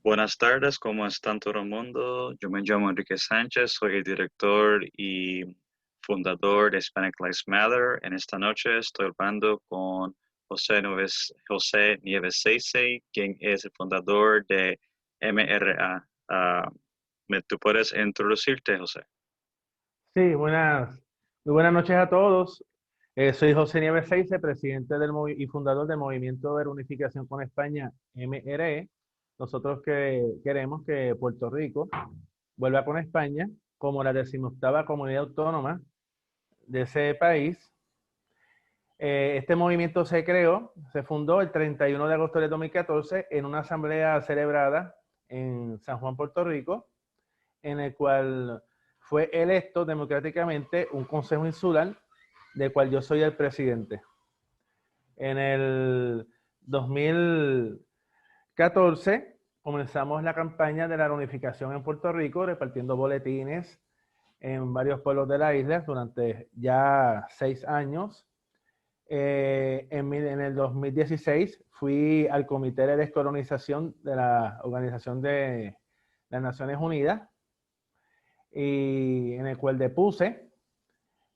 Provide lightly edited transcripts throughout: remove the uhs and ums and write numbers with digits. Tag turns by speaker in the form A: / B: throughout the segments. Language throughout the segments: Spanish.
A: Buenas tardes, ¿cómo están todo el mundo? Yo me llamo Enrique Sánchez, soy el director y fundador de Hispanic Lives Matter. En esta noche estoy hablando con José Nieves Seisey, quien es el fundador de MRA. ¿Tú puedes introducirte, José?
B: Sí, muy buenas noches a todos. Soy José Nieves Seice, presidente y fundador del Movimiento de Reunificación con España, MRE. Nosotros que queremos que Puerto Rico vuelva con España como la 18ª comunidad autónoma de ese país. Este movimiento se fundó el 31 de agosto de 2014 en una asamblea celebrada en San Juan, Puerto Rico, en el cual fue electo democráticamente un consejo insular, del cual yo soy el presidente. En el 2014 comenzamos la campaña de la reunificación en Puerto Rico, repartiendo boletines en varios pueblos de la isla durante ya 6 años. En el 2016 fui al Comité de Descolonización de la Organización de las Naciones Unidas, y en el cual depuse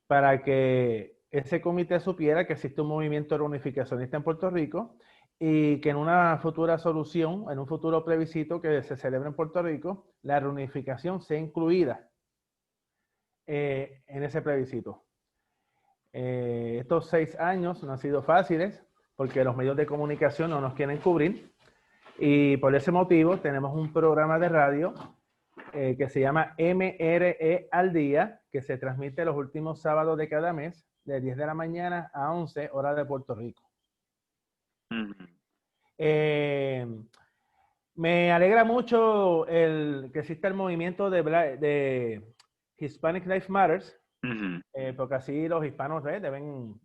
B: para que ese comité supiera que existe un movimiento reunificacionista en Puerto Rico y que en una futura solución, en un futuro plebiscito que se celebre en Puerto Rico, la reunificación sea incluida en ese plebiscito. Estos 6 años no han sido fáciles porque los medios de comunicación no nos quieren cubrir, y por ese motivo tenemos un programa de radio que se llama MRE al día, que se transmite los últimos sábados de cada mes, de 10 de la mañana a 11 horas de Puerto Rico.
A: Ujú,
B: Eh, Me alegra mucho que exista el movimiento de Hispanic Lives Matters,
A: ujú.
B: porque así los hispanos deben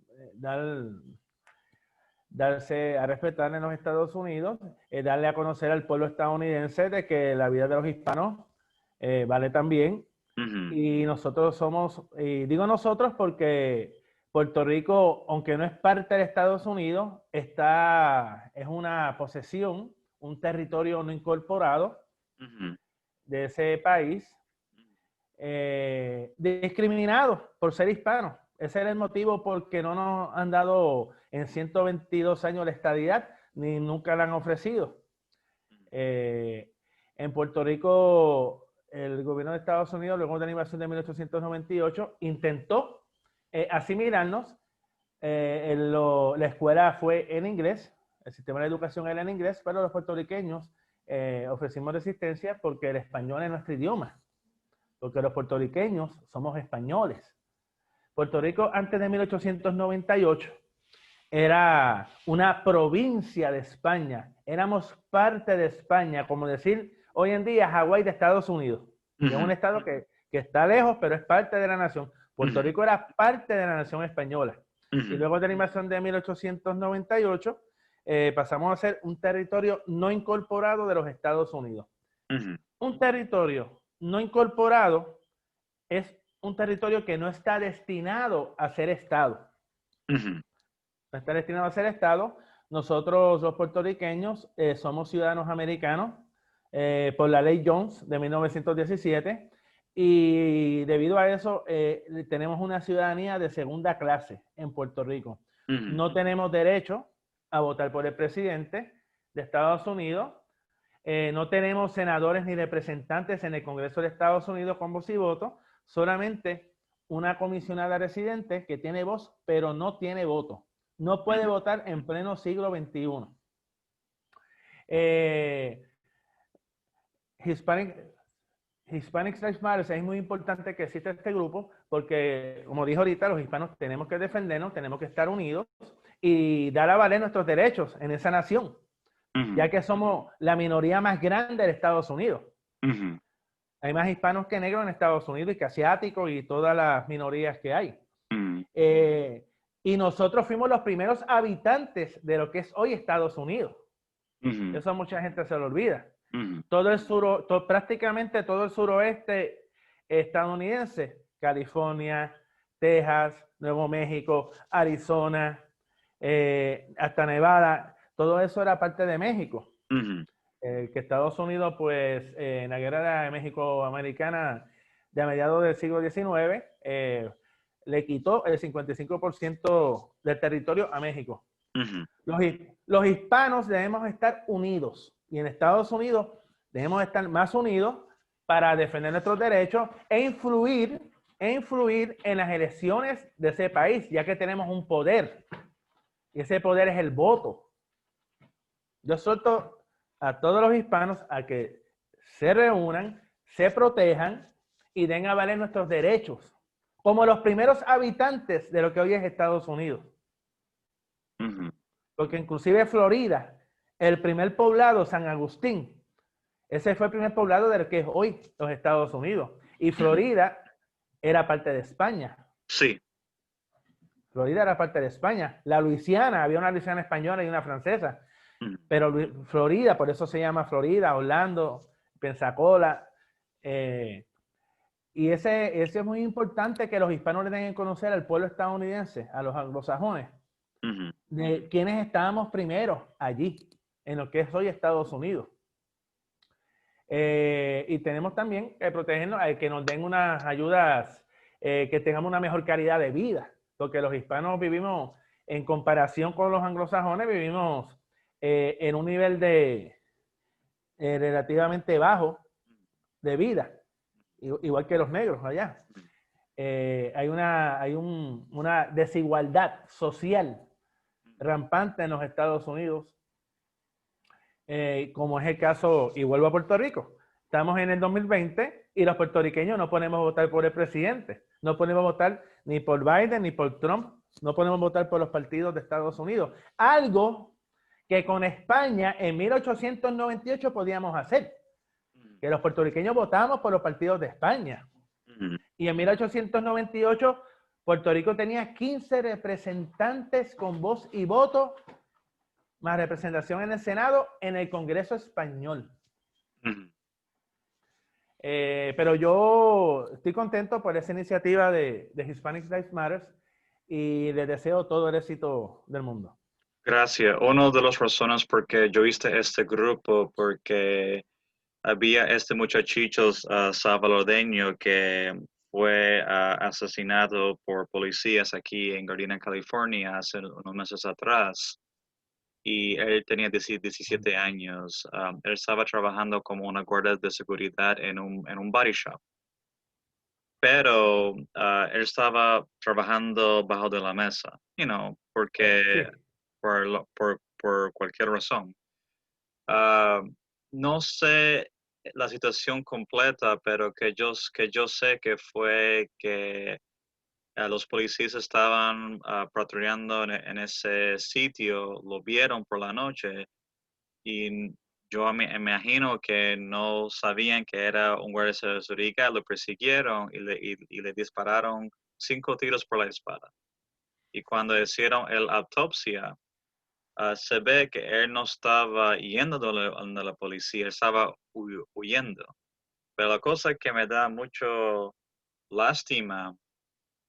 B: darse a respetar en los Estados Unidos, darle a conocer al pueblo estadounidense de que la vida de los hispanos vale también.
A: Ujú,
B: Y nosotros somos, y digo nosotros porque Puerto Rico, aunque no es parte de Estados Unidos, es una posesión, un territorio no incorporado
A: ujú,
B: de ese país, discriminado por ser hispano. Ese era el motivo por que no nos han dado en 122 años la estadidad, ni nunca la han ofrecido. Eh, en Puerto Rico, el gobierno de Estados Unidos, luego de la invasión de 1898, intentó asimilarnos. La escuela fue en inglés, el sistema de educación era en inglés, pero los puertorriqueños ofrecimos resistencia porque el español es nuestro idioma, porque los puertorriqueños somos españoles. Puerto Rico antes de 1898 era una provincia de España, éramos parte de España, como decir hoy en día Hawái de Estados Unidos, que es
A: ujú,
B: un estado que está lejos, pero es parte de la nación. Puerto
A: ujú,
B: Rico era parte de la nación española. Y
A: ujú,
B: luego de la invasión de 1898, pasamos a ser un territorio no incorporado de los Estados Unidos.
A: ujú,
B: Un territorio no incorporado es un territorio que no está destinado a ser Estado.
A: ujú,
B: No está destinado a ser Estado. Nosotros, los puertorriqueños, somos ciudadanos americanos por la ley Jones de 1917, y debido a eso tenemos una ciudadanía de segunda clase en Puerto Rico.
A: ujú,
B: No tenemos derecho a votar por el presidente de Estados Unidos. No tenemos senadores ni representantes en el Congreso de Estados Unidos con voz y voto, solamente una comisionada residente que tiene voz pero no tiene voto. No puede
A: ujú.
B: votar en pleno siglo XXI. Eh, Hispanic, Hispanic Lives Matter, es muy importante que exista este grupo porque, como dijo ahorita, los hispanos tenemos que defendernos, tenemos que estar unidos y dar a valer nuestros derechos en esa nación,
A: Ujú,
B: ya que somos la minoría más grande de Estados Unidos.
A: ujú,
B: Hay más hispanos que negros en Estados Unidos y que asiáticos y todas las minorías que hay.
A: ujú,
B: Eh, y nosotros fuimos los primeros habitantes de lo que es hoy Estados Unidos.
A: ujú,
B: Eso a mucha gente se lo olvida.
A: ujú,
B: Prácticamente todo el suroeste estadounidense, California, Texas, Nuevo México, Arizona, hasta Nevada, todo eso era parte de México,
A: ujú,
B: Estados Unidos, pues, en la guerra de México-Americana de mediados del siglo XIX, le quitó el 55% del territorio a México.
A: Ujú.
B: Los hispanos debemos estar unidos y en Estados Unidos debemos estar más unidos para defender nuestros derechos e influir en las elecciones de ese país, ya que tenemos un poder y ese poder es el voto. Yo suelto a todos los hispanos a que se reúnan, se protejan y den a valer nuestros derechos, como los primeros habitantes de lo que hoy es Estados Unidos.
A: Ujú.
B: Porque inclusive Florida, el primer poblado, San Agustín, ese fue el primer poblado de lo que es hoy los Estados Unidos. Y Florida era parte de España.
A: Sí.
B: Florida era parte de España. La Luisiana, había una Luisiana española y una francesa.
A: Ujú.
B: Pero Florida, por eso se llama Florida, Orlando, Pensacola. Y ese es muy importante que los hispanos le den a conocer al pueblo estadounidense, a los anglosajones,
A: Ujú.
B: de quienes estábamos primero allí, en lo que es hoy Estados Unidos. Y tenemos también que protegernos, que nos den unas ayudas, que tengamos una mejor calidad de vida, porque los hispanos vivimos, en comparación con los anglosajones, vivimos en un nivel de relativamente bajo de vida, igual que los negros allá. Hay una desigualdad social rampante en los Estados Unidos, como es el caso, y vuelvo a Puerto Rico. Estamos en el 2020 y los puertorriqueños no podemos votar por el presidente, no podemos votar ni por Biden ni por Trump, no podemos votar por los partidos de Estados Unidos. Algo que con España en 1898 podíamos hacer, que los puertorriqueños votábamos por los partidos de España.
A: Ujú.
B: Y en 1898 Puerto Rico tenía 15 representantes con voz y voto, más representación en el Senado, en el Congreso español.
A: Ujú.
B: Pero yo estoy contento por esa iniciativa de Hispanic Lives Matter y les deseo todo el éxito del mundo.
A: Gracias. Una de las razones por qué yo hice este grupo, porque había este muchachito salvadoreño que fue asesinado por policías aquí en Gardena, California, hace unos meses atrás. Y él tenía 17 años. Él estaba trabajando como una guardia de seguridad en un body shop. Pero él estaba trabajando bajo de la mesa, porque
B: Sí.
A: por cualquier razón. Ah, no sé la situación completa, pero que yo sé que fue que los policías estaban patrullando en ese sitio, lo vieron por la noche y yo me imagino que no sabían que era un guardia de seguridad, lo persiguieron y le dispararon 5 tiros por la espalda. Y cuando hicieron la autopsia, se ve que él no estaba yendo donde la policía, estaba huyendo. Pero la cosa que me da mucho lástima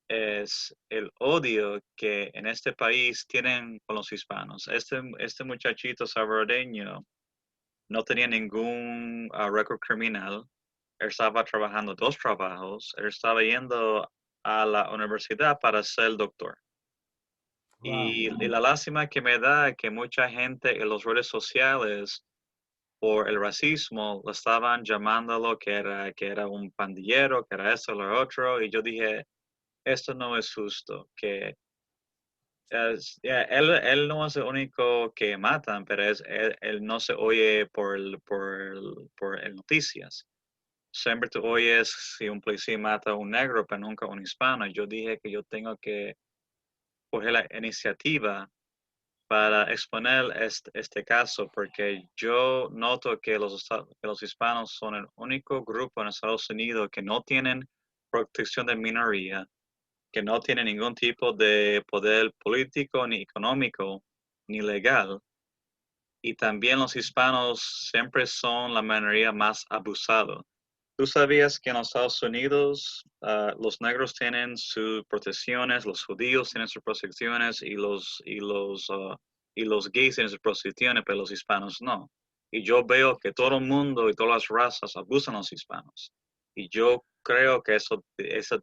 A: es el odio que en este país tienen con los hispanos. Este muchachito salvadoreño no tenía ningún récord criminal. Él estaba trabajando 2 trabajos. Él estaba yendo a la universidad para ser doctor.
B: Wow.
A: Y la lástima que me da que mucha gente en las redes sociales por el racismo lo estaban llamándolo que era un pandillero, que era esto, lo otro. Y yo dije, esto no es justo, que él no es el único que matan, pero él no se oye por el noticias. Siempre tú oyes si un policía mata a un negro, pero nunca a un hispano. Yo dije que yo tengo que coger la iniciativa para exponer este caso, porque yo noto que los hispanos son el único grupo en Estados Unidos que no tienen protección de minoría, que no tienen ningún tipo de poder político, ni económico, ni legal. Y también los hispanos siempre son la minoría más abusada. ¿Tú sabías que en los Estados Unidos los negros tienen sus protecciones, los judíos tienen sus protecciones y los gays tienen sus protecciones, pero los hispanos no? Y yo veo que todo el mundo y todas las razas abusan a los hispanos. Y yo creo que eso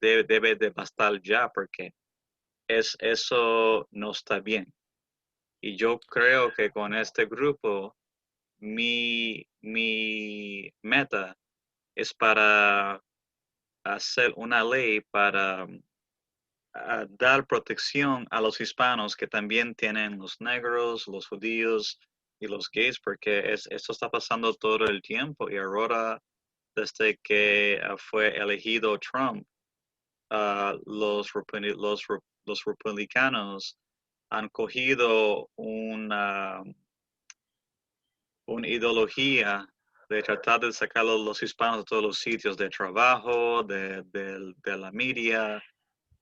A: debe de bastar ya, porque eso no está bien. Y yo creo que con este grupo, mi meta es para hacer una ley para dar protección a los hispanos que también tienen los negros, los judíos y los gays, porque esto está pasando todo el tiempo y ahora desde que fue elegido Trump, los republicanos han cogido una ideología de tratar de sacar a los hispanos de todos los sitios de trabajo, de la media,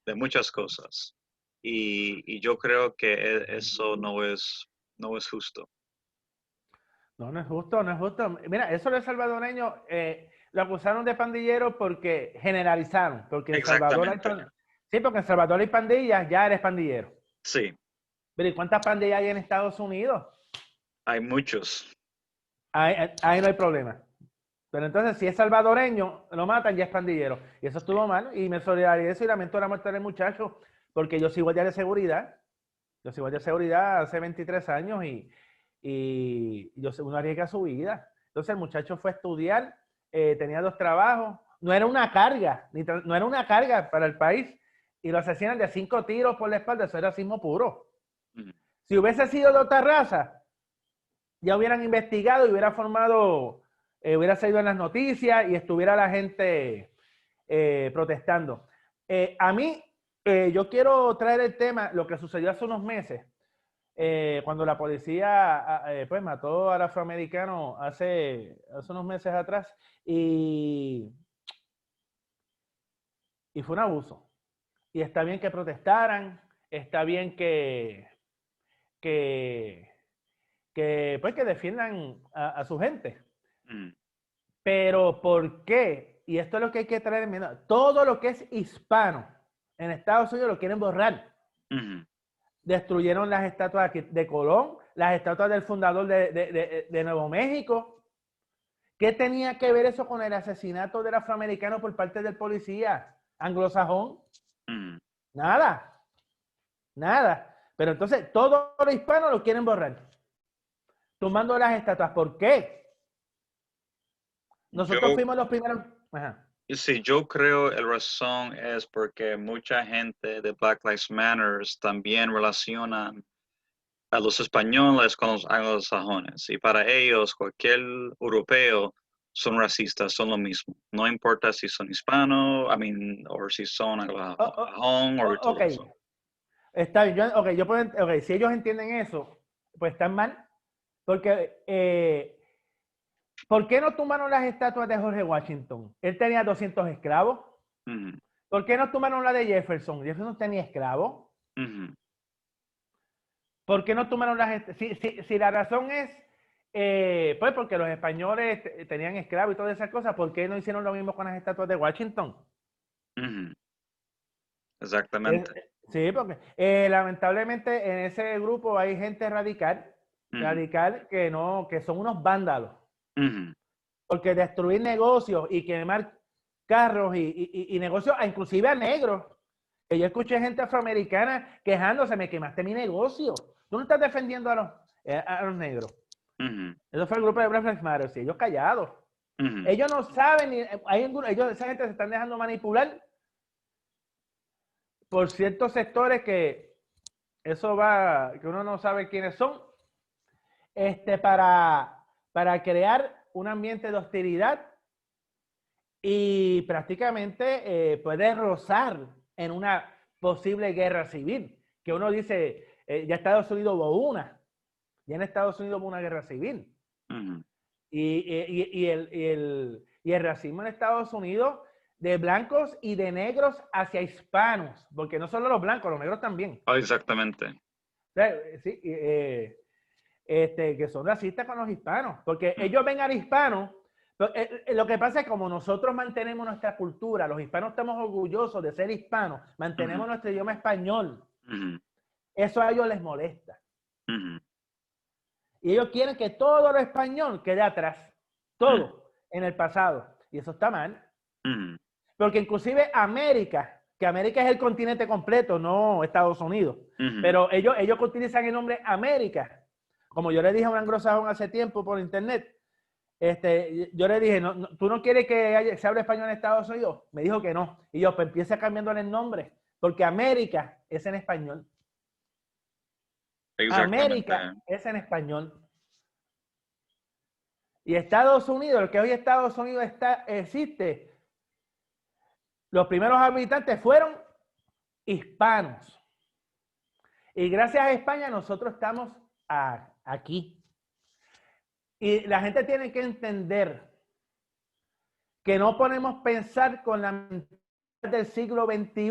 A: de muchas cosas. Y yo creo que eso no es justo.
B: No, no es justo, no es justo. Mira, eso de salvadoreños lo acusaron de pandillero porque generalizaron, porque en Salvador hay
A: Exactamente.
B: sí, porque en Salvador hay pandillas, ya eres pandillero.
A: Sí,
B: Pero ¿y cuántas pandillas hay en Estados Unidos?
A: hay muchos.
B: Ahí no hay problema. Pero entonces, si es salvadoreño, lo matan, ya es pandillero. Y eso estuvo mal. Y me solidarizo y lamento la muerte del muchacho, porque yo soy guardia de seguridad. Yo soy guardia de seguridad hace 23 años y uno arriesga su vida. Entonces, el muchacho fue a estudiar, tenía 2 trabajos. No era una carga, no era una carga para el país. Y lo asesinan de 5 tiros por la espalda. Eso era racismo puro.
A: Mm.
B: Si hubiese sido de otra raza, ya hubieran investigado y hubiera formado, hubiera salido en las noticias y estuviera la gente protestando. A mí, yo quiero traer el tema, lo que sucedió hace unos meses, cuando la policía pues mató al afroamericano hace unos meses atrás y fue un abuso. Y está bien que protestaran, está bien que, pues, que defiendan a su gente.
A: Mm.
B: Pero ¿por qué? Y esto es lo que hay que traer en mente. Todo lo que es hispano en Estados Unidos lo quieren borrar.
A: Mm.
B: Destruyeron las estatuas de Colón, las estatuas del fundador de Nuevo México. ¿Qué tenía que ver eso con el asesinato del afroamericano por parte del policía anglosajón?
A: Mm.
B: Nada, nada. Pero entonces todo lo hispano lo quieren borrar. Tomando las estatuas. ¿Por qué? Nosotros
A: Yo,
B: fuimos los primeros. Ajá.
A: sí, yo creo la razón es porque mucha gente de Black Lives Matter también relacionan a los españoles con los anglosajones. Y para ellos, cualquier europeo son racistas, son lo mismo. No importa si son hispanos, o si son
B: Oh, oh,
A: anglosajón o
B: oh,
A: todo
B: ok,
A: eso.
B: está bien. Ok, si ellos entienden eso, pues están mal. Porque, ¿por qué no tumbaron las estatuas de Jorge Washington? Él tenía 200 esclavos.
A: Ujú,
B: ¿Por qué no tumbaron la de Jefferson? Jefferson tenía esclavos.
A: ujú.
B: ¿Por qué no tumbaron las estatuas? Si la razón es, pues porque los españoles tenían esclavos y todas esas cosas, ¿por qué no hicieron lo mismo con las estatuas de Washington?
A: Ujú. Exactamente.
B: Sí, porque lamentablemente en ese grupo hay gente radical,
A: Ujú,
B: radical que son unos vándalos.
A: ujú,
B: Porque destruir negocios y quemar carros y negocios, inclusive a negros. Que yo escuché gente afroamericana quejándose, me quemaste mi negocio. Tú no estás defendiendo a los negros.
A: ujú,
B: Eso fue el grupo de Black Lives Matter, sí, ellos callados.
A: ujú.
B: Ellos no saben, esa gente se están dejando manipular por ciertos sectores que que uno no sabe quiénes son, para crear un ambiente de hostilidad y prácticamente puede rozar en una posible guerra civil, que uno dice, ya Estados Unidos hubo una, ya en Estados Unidos hubo una guerra civil.
A: Ujú.
B: Y el racismo en Estados Unidos de blancos y de negros hacia hispanos, porque no solo los blancos, los negros también.
A: Oh, exactamente.
B: O sea, sí, que son racistas con los hispanos, porque
A: Ujú,
B: ellos ven al hispano. Lo que pasa es que como nosotros mantenemos nuestra cultura, los hispanos estamos orgullosos de ser hispanos,
A: ujú,
B: mantenemos nuestro idioma español,
A: ujú,
B: eso a ellos les molesta.
A: ujú.
B: Y ellos quieren que todo lo español quede atrás, todo en el pasado. Y eso está mal. Porque inclusive América, que América es el continente completo, no Estados Unidos, pero ellos utilizan el nombre América. Como yo le dije a un anglosajón hace tiempo por internet, yo le dije, no, ¿tú no quieres que se hable español en Estados Unidos? Me dijo que no. Y yo, pues empieza cambiándole el nombre, porque América es en español. América es en español. Y Estados Unidos, el que hoy Estados Unidos existe, los primeros habitantes fueron hispanos. Y gracias a España nosotros estamos aquí. Y la gente tiene que entender que no podemos pensar con la mentalidad del siglo XXI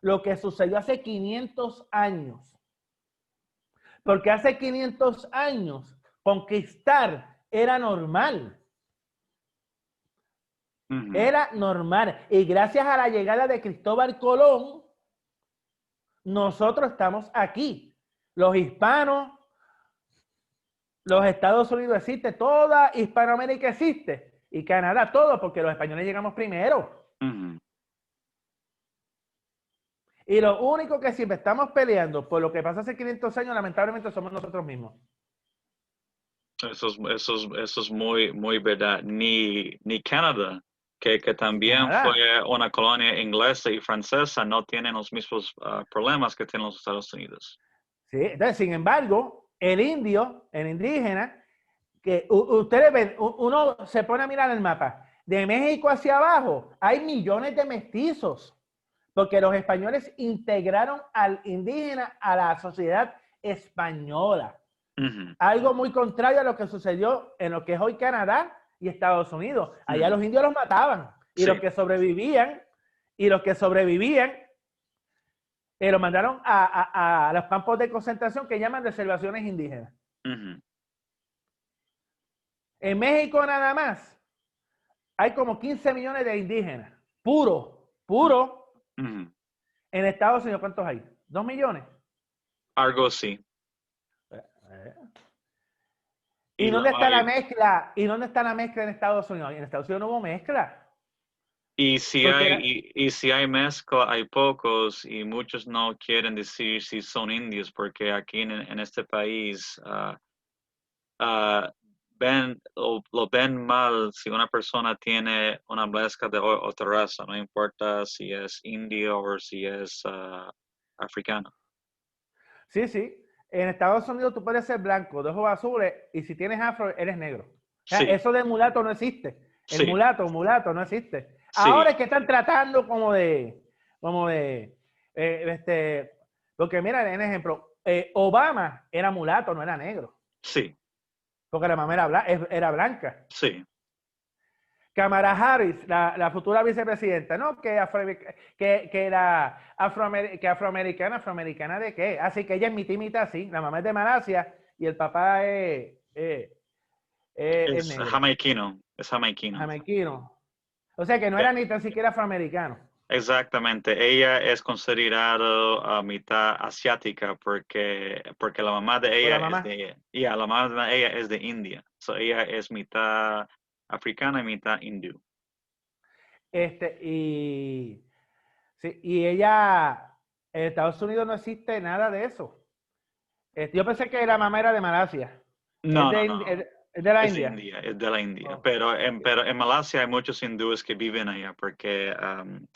B: lo que sucedió hace 500 años. Porque hace 500 años conquistar era normal. Era normal. Y gracias a la llegada de Cristóbal Colón, nosotros estamos aquí. Los hispanos, los Estados Unidos existe, toda Hispanoamérica existe. Y Canadá, todo, porque los españoles llegamos primero. Y lo único que siempre estamos peleando por lo que pasó hace 500 años, lamentablemente, somos nosotros mismos.
A: Eso es muy, muy verdad. Ni Canadá, que también fue una colonia inglesa y francesa, no tienen los mismos problemas que tienen los Estados Unidos.
B: Sí, entonces, sin embargo, el indígena, que ustedes ven, uno se pone a mirar el mapa, de México hacia abajo hay millones de mestizos, porque los españoles integraron al indígena a la sociedad española. Algo muy contrario a lo que sucedió en lo que es hoy Canadá y Estados Unidos. Allá los indios los mataban y los que sobrevivían, los mandaron a los campos de concentración que llaman reservaciones indígenas. En México nada más hay como 15 millones de indígenas. Puro. En Estados Unidos, ¿cuántos hay? ¿2 millones?
A: Algo sí.
B: ¿Y dónde está la mezcla? ¿Y dónde está la mezcla en Estados Unidos? En Estados Unidos no hubo mezcla.
A: Y si hay mezcla, hay pocos, y muchos no quieren decir si son indios, porque aquí en este país lo ven mal si una persona tiene una mezcla de otra raza, no importa si es indio o si es africano.
B: Sí. En Estados Unidos tú puedes ser blanco, de ojos azules, y si tienes afro, eres negro. Sí. Eso de mulato no existe. El mulato no existe. Sí. Ahora es que están tratando porque mira, en ejemplo, Obama era mulato, no era negro.
A: Sí.
B: Porque la mamá era blanca.
A: Sí.
B: Kamala Harris, la futura vicepresidenta, ¿no? Que era afroamericana, ¿de qué? Así que ella es mitad, sí. La mamá es de Malasia y el papá es negro.
A: Jamaiquino. Es jamaiquino.
B: Jamaiquino. O sea que no era ni tan siquiera afroamericano.
A: Exactamente. Ella es considerada mitad asiática porque la mamá de ella la mamá de ella es de India. So ella es mitad africana y mitad hindú.
B: Y ella, en Estados Unidos no existe nada de eso. Yo pensé que la mamá era de Malasia.
A: No.
B: Es de la India.
A: Es de la India. Oh. Pero en Malasia hay muchos hindúes que viven allá porque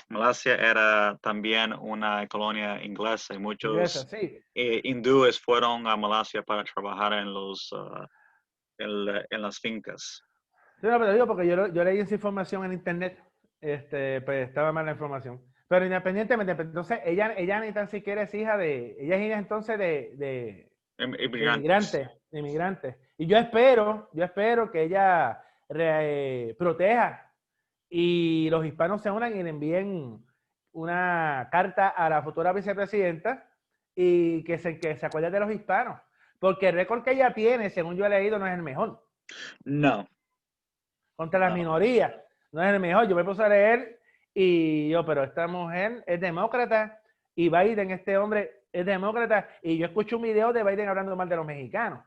A: Malasia era también una colonia inglesa y muchos hindúes fueron a Malasia para trabajar en las fincas.
B: Sí, no, pero digo porque yo leí esa información en internet, pues estaba mal la información. Pero independientemente, entonces ella ni tan siquiera es hija ella es hija entonces de inmigrantes. Y yo espero que ella proteja y los hispanos se unan y le envíen una carta a la futura vicepresidenta y que se acuerde de los hispanos. Porque el récord que ella tiene, según yo he leído, no es el mejor.
A: No.
B: Contra las minorías. No es el mejor. Yo me puse a leer pero esta mujer es demócrata y Biden, este hombre, es demócrata. Y yo escucho un video de Biden hablando mal de los mexicanos.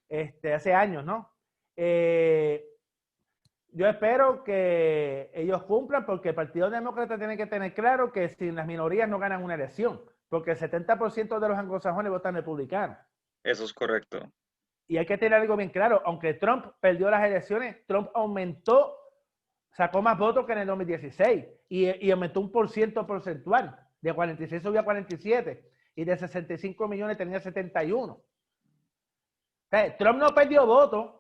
B: hace años, ¿no? Yo espero que ellos cumplan porque el Partido Demócrata tiene que tener claro que sin las minorías no ganan una elección, porque el 70% de los anglosajones votan republicanos.
A: Eso es correcto.
B: Y hay que tener algo bien claro, aunque Trump perdió las elecciones, Trump sacó más votos que en el 2016 y aumentó 1% porcentual, de 46 subió a 47 y de 65 millones tenía 71. O sea, Trump no perdió votos,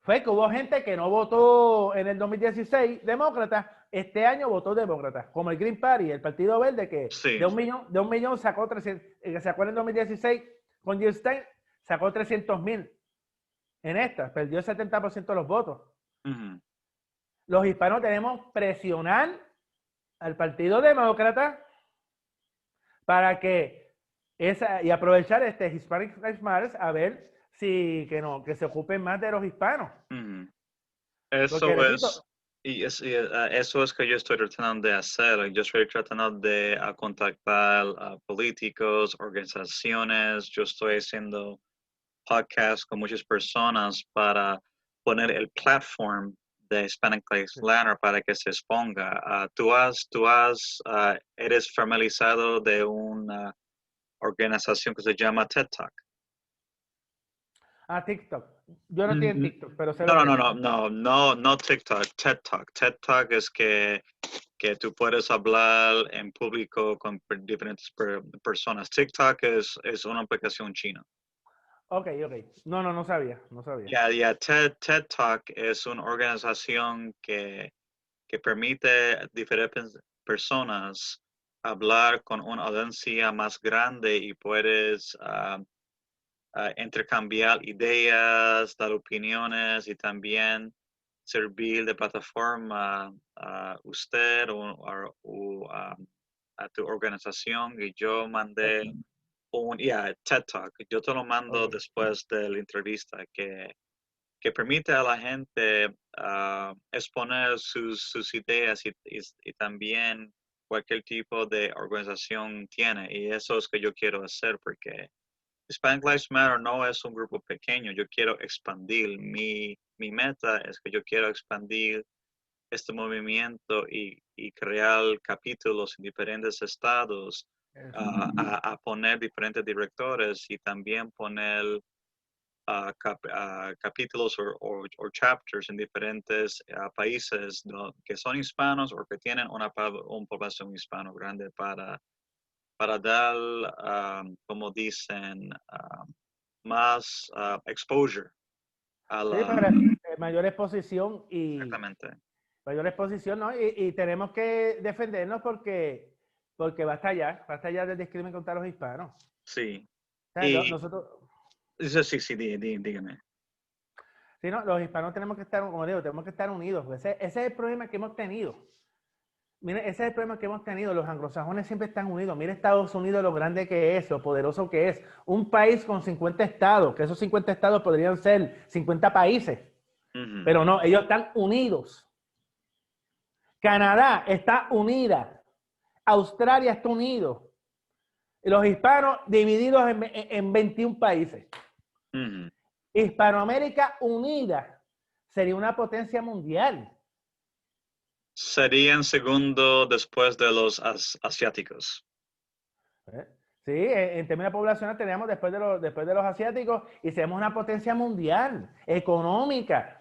B: fue que hubo gente que no votó en el 2016 demócrata, este año votó demócrata, como el Green Party, el Partido Verde, que
A: Sí.
B: de un millón sacó 300, que se acuerdan en 2016 con Jill Stein, sacó 300,000 en esta, perdió el 70% de los votos. Los hispanos tenemos presionar al Partido Demócrata para que y aprovechar Hispanic Lives Matter a ver si que se ocupen más de los hispanos.
A: Eso
B: Porque,
A: es, eso es que yo estoy tratando de hacer. Yo estoy tratando de contactar a políticos, organizaciones. Yo estoy haciendo podcasts con muchas personas para poner el platform de Hispanic Lives Matter para que se exponga. Eres familiarizado de una organización que se llama TED Talk.
B: TikTok. Yo no tengo TikTok, pero sé
A: No TikTok, TED Talk. TED Talk es que tú puedes hablar en público con diferentes personas. TikTok es una aplicación china.
B: Ok. No sabía.
A: TED Talk es una organización que permite a diferentes personas hablar con una audiencia más grande y puedes intercambiar ideas, dar opiniones y también servir de plataforma a usted o a tu organización. Y yo mandé TED Talk. Yo te lo mando después de la entrevista que permite a la gente exponer sus ideas y también cualquier tipo de organización tiene. Y eso es que yo quiero hacer porque Hispanic Lives Matter no es un grupo pequeño. Yo quiero expandir. Mi meta es que yo quiero expandir este movimiento y crear capítulos en diferentes estados, a poner diferentes directores y también poner capítulos o chapters en diferentes países que son hispanos o que tienen una población hispano grande para dar, como dicen, más exposure a la...
B: Sí, para mayor exposición
A: Exactamente.
B: mayor exposición, ¿no? Y tenemos que defendernos porque basta ya del discrimen contra los hispanos.
A: Sí.
B: O sea, nosotros...
A: Sí, dígame.
B: Sí, no, los hispanos tenemos que estar, como digo, tenemos que estar unidos. Ese es el problema que hemos tenido. Mire, ese es el problema que hemos tenido. Los anglosajones siempre están unidos. Mire Estados Unidos lo grande que es, lo poderoso que es. Un país con 50 estados, que esos 50 estados podrían ser 50 países. Pero no, ellos están unidos. Canadá está unida. Australia está unido. Y los hispanos divididos en 21 países. Hispanoamérica unida sería una potencia mundial.
A: Serían segundo después de los asiáticos.
B: Sí, en términos poblacionales tenemos después de los asiáticos y seríamos una potencia mundial, económica,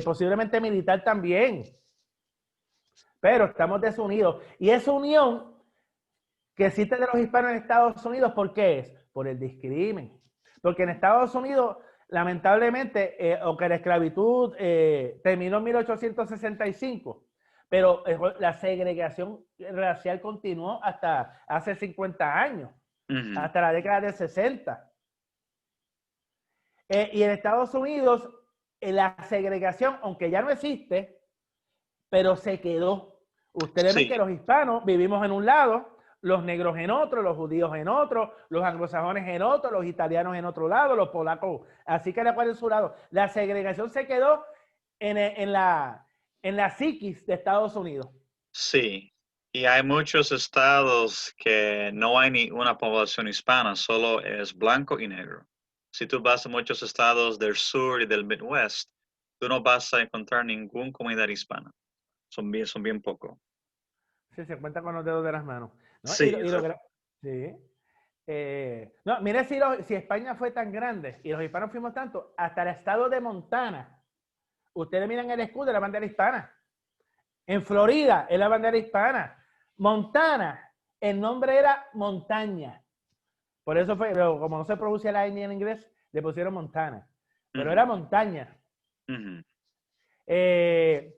B: posiblemente militar también. Pero estamos desunidos. Y esa unión que existe de los hispanos en Estados Unidos, ¿por qué es? Por el discrimen. Porque en Estados Unidos, lamentablemente, aunque la esclavitud terminó en 1865, pero la segregación racial continuó hasta hace 50 años, hasta la década del 60. Y en Estados Unidos, la segregación, aunque ya no existe, pero se quedó. Ustedes ven que los hispanos vivimos en un lado, los negros en otro, los judíos en otro, los anglosajones en otro, los italianos en otro lado, los polacos, así que en su lado. La segregación se quedó en la psiquis de Estados Unidos.
A: Sí, y hay muchos estados que no hay ni una población hispana, solo es blanco y negro. Si tú vas a muchos estados del sur y del Midwest, tú no vas a encontrar ninguna comunidad hispana. Son bien poco.
B: Sí, se cuenta con los dedos de las manos. ¿No?
A: Sí,
B: Sí. No, mire si España fue tan grande y los hispanos fuimos tanto, hasta el estado de Montana. Ustedes miran el escudo de la bandera hispana. En Florida es la bandera hispana. Montana, el nombre era montaña. Por eso fue, pero como no se pronuncia la N en inglés, le pusieron Montana. Pero era montaña. Eh,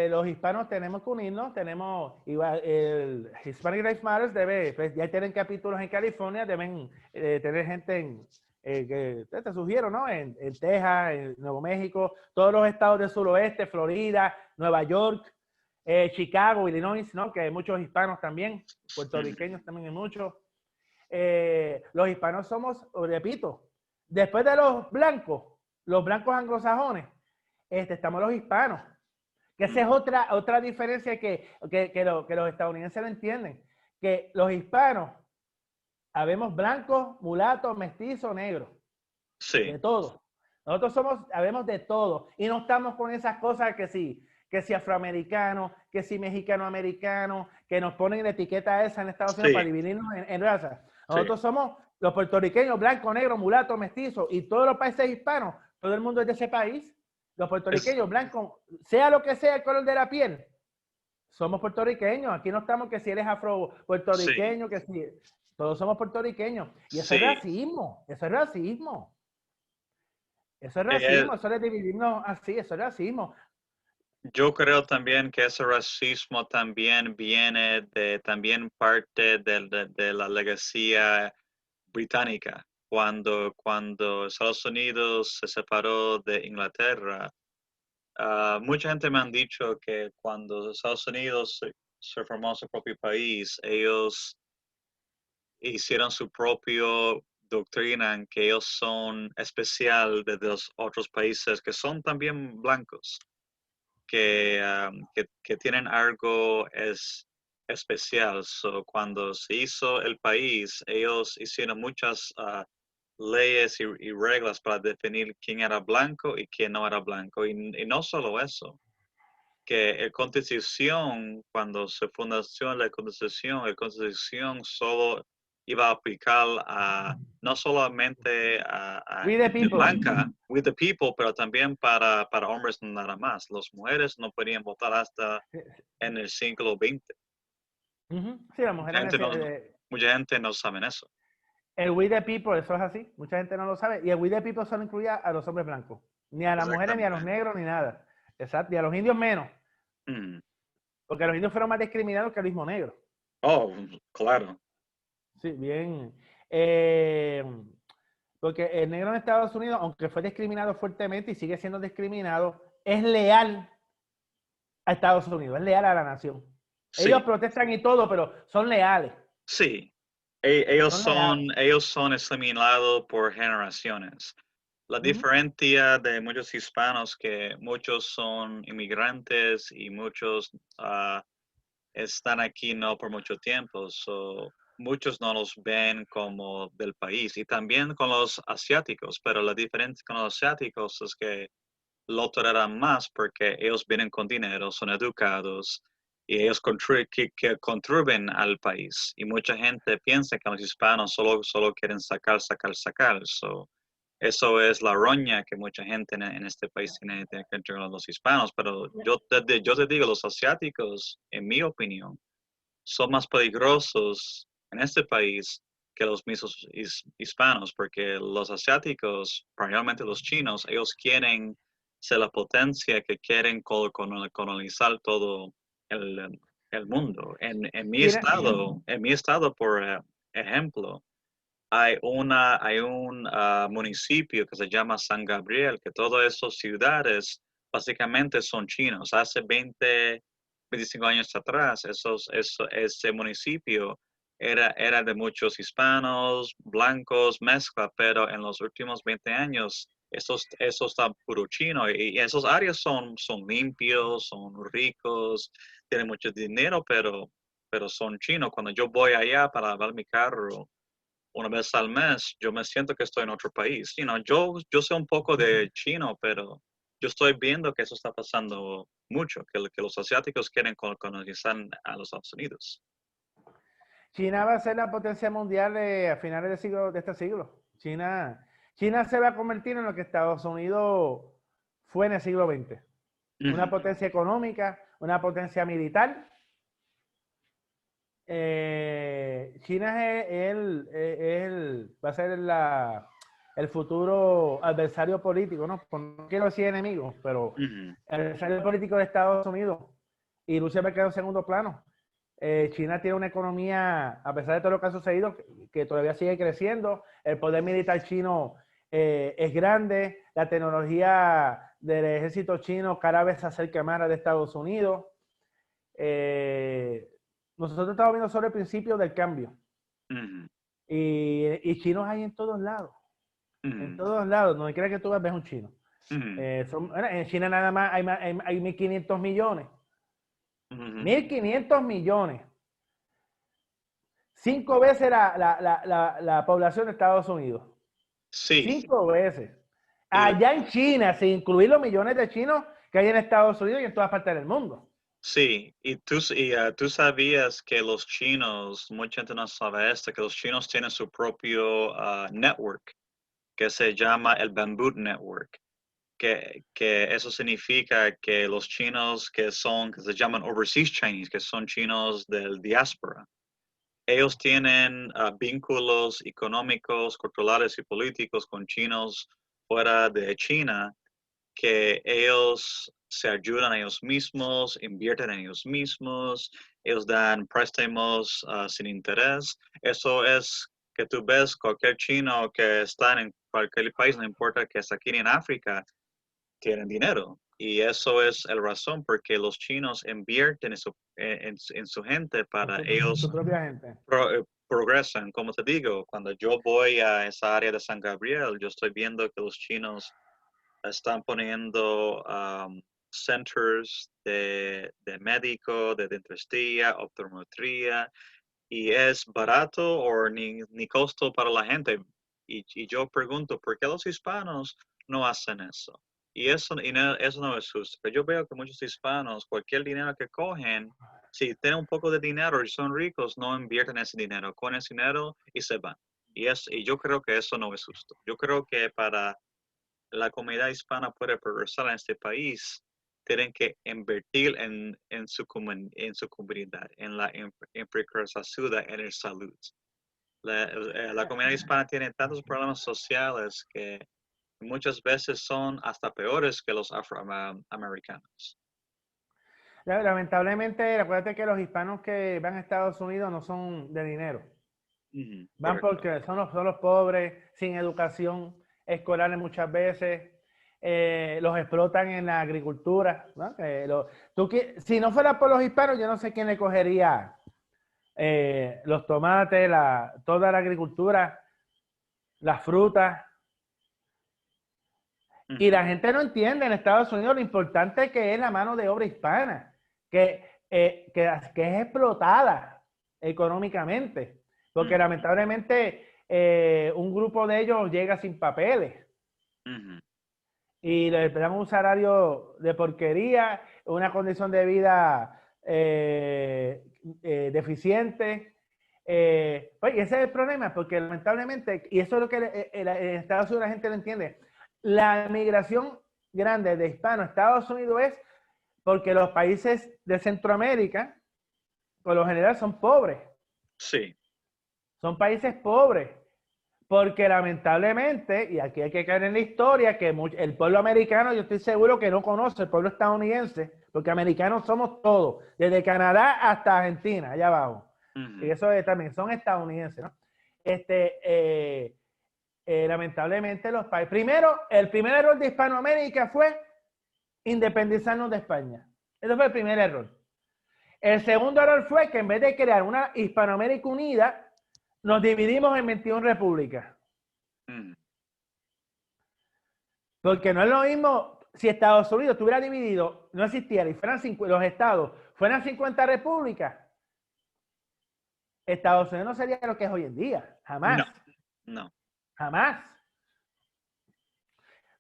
B: los hispanos tenemos que unirnos, tenemos igual, el Hispanic Lives Matter debe, pues ya tienen capítulos en California, deben tener gente en, que te sugiero, ¿no? En Texas, en Nuevo México, todos los estados del suroeste, Florida, Nueva York, Chicago, Illinois, ¿no? Que hay muchos hispanos también, puertorriqueños también hay muchos. Los hispanos somos, repito, después de los blancos anglosajones, estamos los hispanos. Que esa es otra diferencia que los estadounidenses no entienden. Que los hispanos, habemos blancos, mulatos, mestizos, negros.
A: sí.
B: De todo. Nosotros habemos de todo. Y no estamos con esas cosas que si afroamericano, que si mexicano-americano, que nos ponen la etiqueta esa en Estados Unidos
A: Sí,
B: para dividirnos en razas.
A: sí.
B: Nosotros somos los puertorriqueños, blanco, negro, mulato, mestizo, y todos los países hispanos, todo el mundo es de ese país. Los
A: Es,
B: puertorriqueños, blancos, sea lo que sea el color de la piel, somos puertorriqueños. Aquí no estamos que si eres
A: sí,
B: afro-puertorriqueño, que si... Todos somos puertorriqueños. Y eso es
A: sí.
B: racismo, eso es racismo. Eso es
A: Eh,
B: racismo, eso es dividirnos así, eso es racismo.
A: yo creo también que ese racismo también viene de también parte de la legacía británica. Cuando Estados Unidos se separó de Inglaterra, mucha gente me han dicho que cuando Estados Unidos se formó su propio país, ellos hicieron su propia doctrina en que ellos son especial de los otros países que son también blancos, que tienen algo especial. So, cuando se hizo el país, ellos hicieron muchas leyes y reglas para definir quién era blanco y quién no era blanco. Y no solo eso, que la Constitución, cuando se fundación la Constitución solo iba a aplicar a no solamente a
B: We the
A: gente
B: people.
A: blanca, with the people, pero también para hombres nada más. Las mujeres no podían votar hasta en el siglo XX.
B: Sí, las
A: Mucha
B: mujeres,
A: gente no, mucha gente no sabe eso.
B: el we the people, eso es así. Mucha gente no lo sabe. Y el we the people solo incluía a los hombres blancos. Ni a las mujeres, ni a los
A: Exactamente.
B: negros, ni nada. Exacto. Y a los indios menos.
A: Mm.
B: Porque los indios fueron más discriminados que el mismo negro.
A: Oh, claro.
B: Sí, bien. Eh, porque el negro en Estados Unidos, aunque fue discriminado fuertemente y sigue siendo discriminado, es leal a Estados Unidos, es leal a la nación. Ellos
A: Sí,
B: protestan y todo, pero son leales.
A: sí.
B: Son leales.
A: Ellos son asimilados por generaciones. La diferencia de muchos hispanos que muchos son inmigrantes y muchos están aquí no por mucho tiempo, so, muchos no los ven como del país y también con los asiáticos, pero la diferencia con los asiáticos es que lo toleran más porque ellos vienen con dinero, son educados y ellos que contribuyen al país. Y mucha gente piensa que los hispanos solo quieren sacar. So, eso es la roña que mucha gente en este país tiene que entre los hispanos. Pero yo te digo, los asiáticos, en mi opinión, son más peligrosos en este país que los mismos hispanos, porque los asiáticos, primeramente los chinos, ellos quieren ser la potencia que quieren colonizar todo el, el mundo.
B: Mira,
A: En mi estado, por ejemplo, hay un municipio que se llama San Gabriel, que todas esas ciudades básicamente son chinos. Hace 25 años atrás, ese municipio era de muchos hispanos, blancos, mezcla, pero en los últimos 20 años, eso está puro chino y esos áreas son limpios, son ricos, tienen mucho dinero, pero son chinos. Cuando yo voy allá para lavar mi carro, una vez al mes, yo me siento que estoy en otro país. Yo sé un poco de chino, pero yo estoy viendo que eso está pasando mucho, que los asiáticos quieren colonizar a los Estados Unidos.
B: China va a ser la potencia mundial a finales de este siglo. China se va a convertir en lo que Estados Unidos fue en el siglo XX. Una potencia económica, una potencia militar. China va a ser el futuro adversario político, ¿no? No quiero decir enemigo, pero el adversario político de Estados Unidos. Y Rusia va a quedar en segundo plano. China tiene una economía, a pesar de todo lo que ha sucedido, que todavía sigue creciendo. El poder militar chino es grande. La tecnología del ejército chino cada vez se acerca más a la de Estados Unidos. Nosotros estamos viendo solo el principio del cambio. Y chinos hay en todos lados. En todos lados. Donde quiera que tú ves un chino. En China nada más hay 1.500 millones. 1.500 millones. 5 veces la población de Estados Unidos.
A: Sí.
B: 5 veces. Allá en China, sin incluir los millones de chinos que hay en Estados Unidos y en todas partes del mundo.
A: Sí, y tú sabías que los chinos, mucha gente no sabe esto, que los chinos tienen su propio network, que se llama el Bamboo Network. Que eso significa que los chinos que se llaman overseas Chinese, que son chinos del diáspora, ellos tienen vínculos económicos, culturales y políticos con chinos fuera de China, que ellos se ayudan a ellos mismos, invierten en ellos mismos, ellos dan préstamos sin interés. Eso es que tú ves cualquier chino que está en cualquier país, no importa que esté aquí en África, tienen dinero. Y eso es la razón porque los chinos invierten en su gente para ellos
B: su propia gente.
A: progresan. Como te digo, cuando yo voy a esa área de San Gabriel, yo estoy viendo que los chinos están poniendo centers de médico, de dentistría, optometría, y es barato o ni costo para la gente. Y yo pregunto, ¿por qué los hispanos no hacen eso? Y eso no es justo. Pero yo veo que muchos hispanos, cualquier dinero que cogen, si tienen un poco de dinero y son ricos, no invierten ese dinero, con ese dinero y se van. Y yo creo que eso no es justo. Yo creo que para la comunidad hispana puede progresar en este país, tienen que invertir en su comunidad, en la infraestructura, en la salud. La comunidad hispana tiene tantos problemas sociales que muchas veces son hasta peores que los afroamericanos.
B: Lamentablemente, acuérdate que los hispanos que van a Estados Unidos no son de dinero. Van porque son los pobres, sin educación escolar muchas veces. Los explotan en la agricultura, ¿no? Si no fuera por los hispanos, yo no sé quién le cogería los tomates, toda la agricultura, las frutas. Y la gente no entiende en Estados Unidos lo importante que es la mano de obra hispana, que es explotada económicamente, porque lamentablemente un grupo de ellos llega sin papeles y les dan un salario de porquería, una condición de vida deficiente. Pues ese es el problema, porque lamentablemente, y eso es lo que en Estados Unidos la gente no entiende, la migración grande de hispanos a Estados Unidos es porque los países de Centroamérica, por lo general, son pobres.
A: Sí.
B: Son países pobres. Porque lamentablemente, y aquí hay que caer en la historia, que el pueblo americano, yo estoy seguro que no conoce el pueblo estadounidense, porque americanos somos todos, desde Canadá hasta Argentina, allá abajo. Y eso también son estadounidenses, ¿no? Lamentablemente los países. Primero, el primer error de Hispanoamérica fue independizarnos de España. Ese fue el primer error. El segundo error fue que en vez de crear una Hispanoamérica unida, nos dividimos en 21 repúblicas. Porque no es lo mismo si Estados Unidos estuviera dividido, no existiera, y fueran los estados fueran 50 repúblicas. Estados Unidos no sería lo que es hoy en día, jamás.
A: No.
B: Jamás.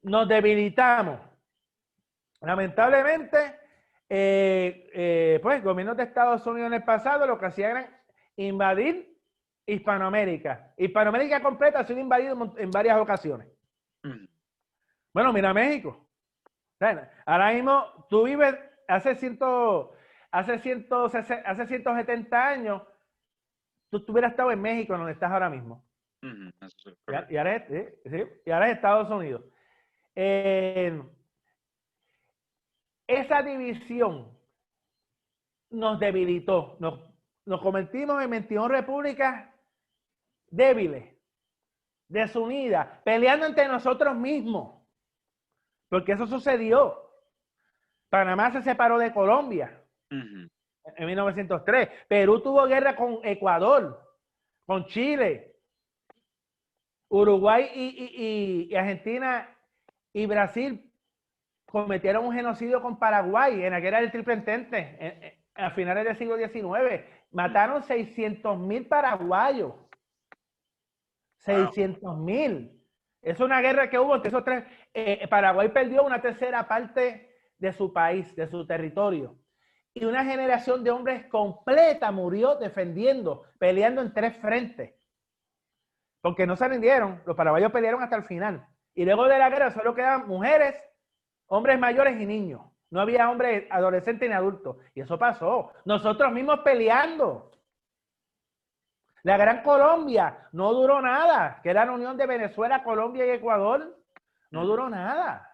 B: Nos debilitamos. Lamentablemente, pues el gobierno de Estados Unidos en el pasado lo que hacían era invadir Hispanoamérica. Hispanoamérica completa ha sido invadido en varias ocasiones. Bueno, mira México. Ahora mismo tú vives hace 170 años, tú hubieras estado en México, donde estás ahora mismo. Y ahora es Estados Unidos. Esa división nos debilitó. Nos convertimos en 21 repúblicas débiles, desunidas, peleando entre nosotros mismos. Porque eso sucedió. Panamá se separó de Colombia en 1903. Perú tuvo guerra con Ecuador, con Chile, Uruguay y Argentina y Brasil cometieron un genocidio con Paraguay en la guerra del Triple Entente a finales del siglo XIX. Mataron 600,000 paraguayos. 600,000. Es una guerra que hubo entre esos tres. Paraguay perdió una tercera parte de su país, de su territorio. Y una generación de hombres completa murió defendiendo, peleando en 3 frentes. Porque no se rindieron. Los paraguayos pelearon hasta el final. Y luego de la guerra solo quedaban mujeres, hombres mayores y niños. No había hombres adolescentes ni adultos. Y eso pasó. Nosotros mismos peleando. La Gran Colombia no duró nada, que era la unión de Venezuela, Colombia y Ecuador. No duró nada.